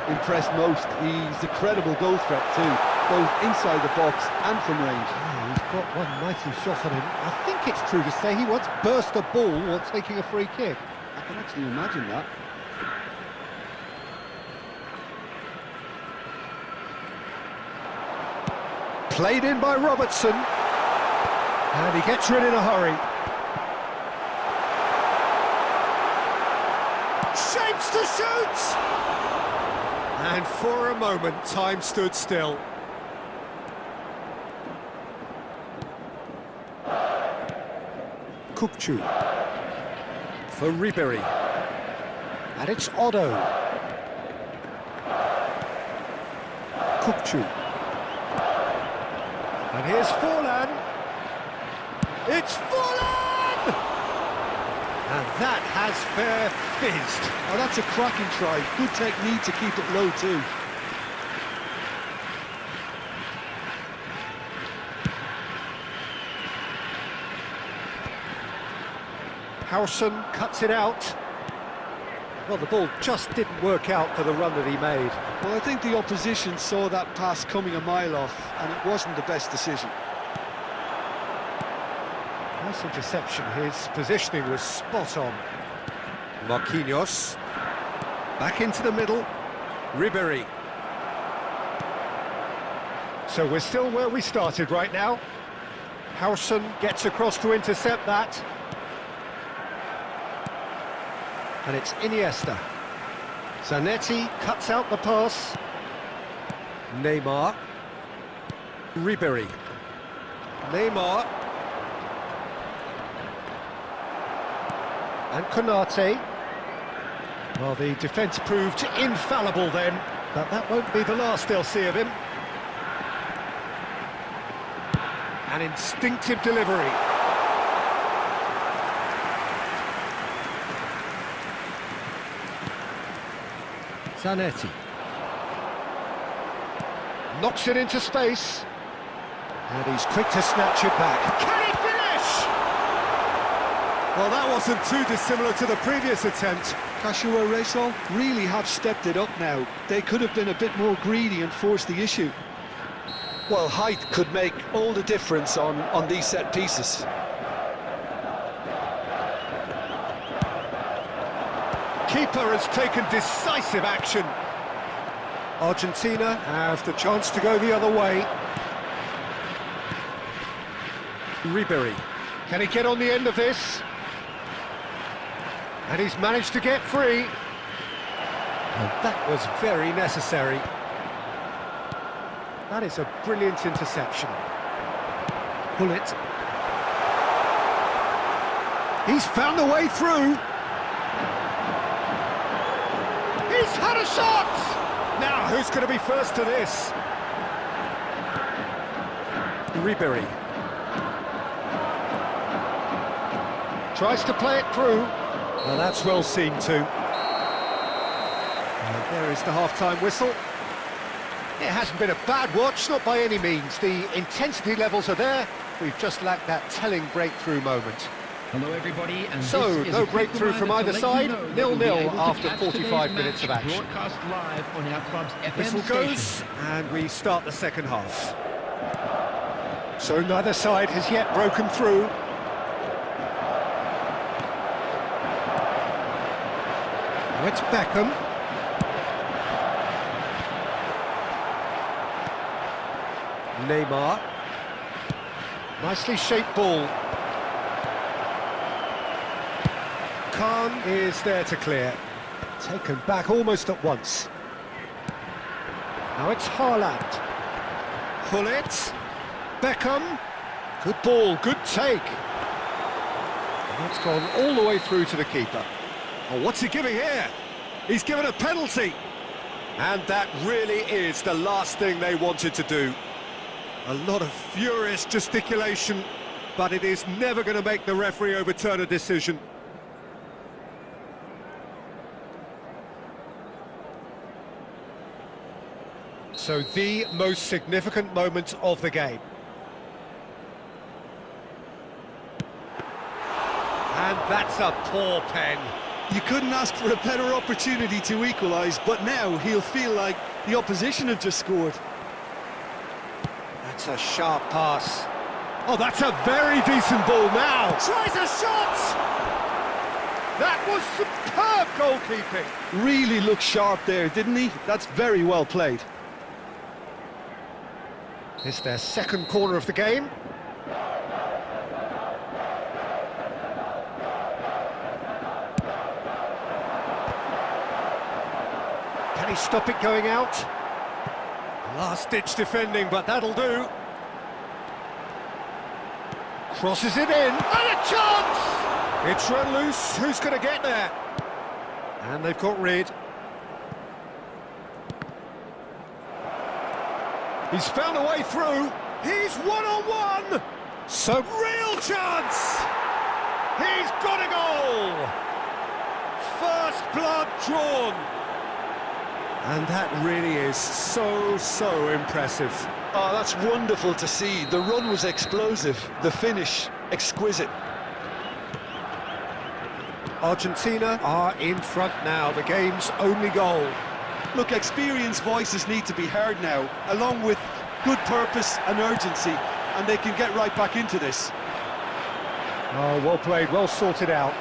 impressed most. He's a credible goal threat too, both inside the box and from range. Yeah, he's got one mighty shot on him. I think it's true to say he once burst a ball while taking a free kick. I can actually imagine that. Played in by Robertson. And he gets rid in a hurry. Shapes to shoot! And for a moment, time stood still. Kukçu. For Ribéry. And it's Otto. Kukçu. And here's Forlan. It's Forlan! And that has fair fizzed. Oh, that's a cracking try. Good technique to keep it low too. Howson cuts it out. Well, the ball just didn't work out for the run that he made. Well, I think the opposition saw that pass coming a mile off, and it wasn't the best decision. Nice interception. His positioning was spot on. Marquinhos. Back into the middle. Ribéry. So we're still where we started right now. Howson gets across to intercept that. And it's Iniesta. Zanetti cuts out the pass. Neymar. Ribéry. Neymar. And Konate. Well, the defence proved infallible then, but that won't be the last they'll see of him. An instinctive delivery. Zanetti. Knocks it into space. And he's quick to snatch it back. Can he finish? Well, that wasn't too dissimilar to the previous attempt. Kashiwa Reysol really have stepped it up now. They could have been a bit more greedy and forced the issue. Well, height could make all the difference on these set pieces. Keeper has taken decisive action. Argentina have the chance to go the other way. Ribéry. Can he get on the end of this? And he's managed to get free. And that was very necessary. That is a brilliant interception. Bullet. He's found a way through. He's had a shot! Now, who's going to be first to this? Ribéry. Tries to play it through. Well, that's well seen too. And there is the half-time whistle. It hasn't been a bad watch, not by any means. The intensity levels are there. We've just lacked that telling breakthrough moment. Hello, everybody. And So, this is no a quick breakthrough from reminder either to let you side. know that we'll be 0-0 able to after catch 45 today's minutes of match action. Broadcast live on our club's FM Whistle station. goes. And we start the second half. So neither side has yet broken through. Now it's Beckham. Neymar. Nicely shaped ball. Khan is there to clear. Taken back almost at once. Now it's Haaland. Gullit. Beckham. Good ball, good take. That's gone all the way through to the keeper. Oh, what's he giving here? He's given a penalty. And that really is the last thing they wanted to do. A lot of furious gesticulation, but it is never going to make the referee overturn a decision. So the most significant moment of the game. And that's a poor pen. You couldn't ask for a better opportunity to equalise, but now he'll feel like the opposition have just scored. That's a sharp pass. Oh, that's a very decent ball now. Tries a shot! That was superb goalkeeping. Really looked sharp there, didn't he? That's very well played. It's their second corner of the game. Can he stop it going out? Last-ditch defending, but that'll do. Crosses it in. And a chance! It's run loose. Who's going to get there? And they've got rid. He's found a way through. He's one-on-one. So real chance. He's got a goal. First blood drawn. And that really is so impressive. Oh, that's wonderful to see. The run was explosive, the finish exquisite. Argentina are in front now, the game's only goal. Look, experienced voices need to be heard now, along with good purpose and urgency, and they can get right back into this. Oh, well played, well sorted out.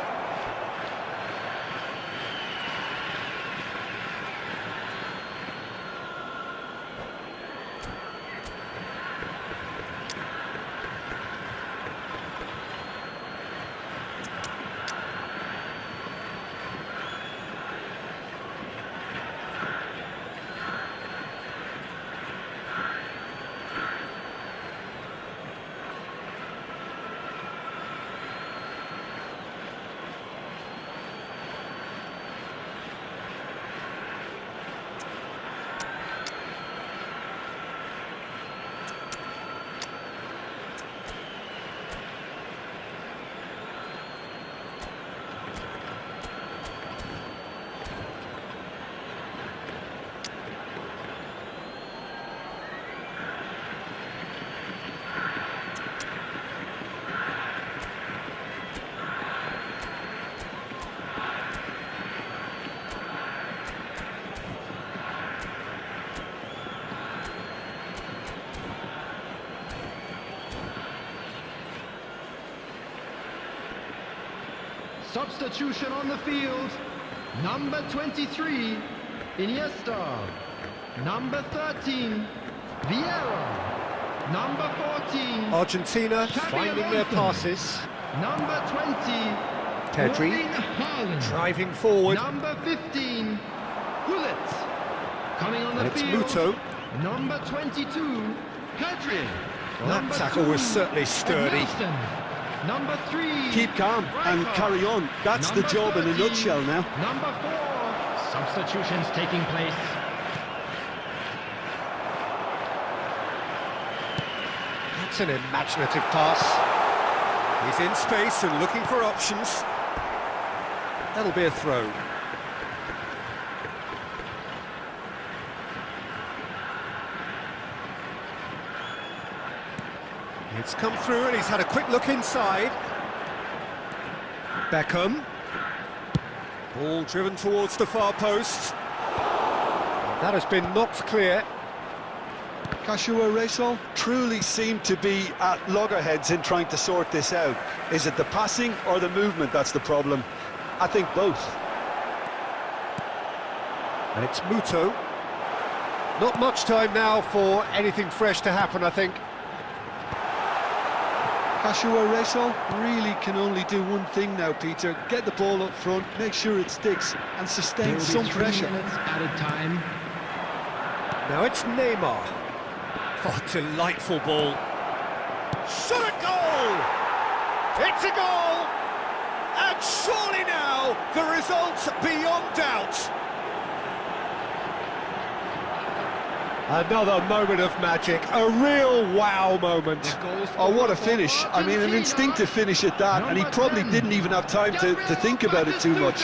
Substitution on the field. Number 23, Iniesta. Number 13, Vieira. Number 14, Argentina Xabi finding their Alonso. passes. Number 20, Pedri Erling Haaland. driving forward. Number 15, Gullit. Coming on the And it's field. Muto. Number 22, Pedri. Well, that Number tackle 2, was certainly sturdy. Nelson. Number 3, Keep calm and Rijkaard. carry on. That's the Number job in a 13, nutshell now. Number 4. Substitutions taking place. That's an imaginative pass. He's in space and looking for options. That'll be a throw. It's come through and he's had a quick look inside. Beckham. Ball driven towards the far post. That has been knocked clear. Joshua Rachel truly seemed to be at loggerheads in trying to sort this out. Is it the passing or the movement that's the problem? I think both. And it's Muto. Not much time now for anything fresh to happen, I think. Joshua Rachel really can only do one thing now, Peter. Get the ball up front, make sure it sticks, and sustain some 3 pressure. minutes added time. Now it's Neymar. Oh, delightful ball. Shot a goal! It's a goal! And surely now, the result's beyond doubt. Another moment of magic, a real wow moment. Oh, what a finish. I mean, an instinctive finish at that, and he probably didn't even have time to think about it too much.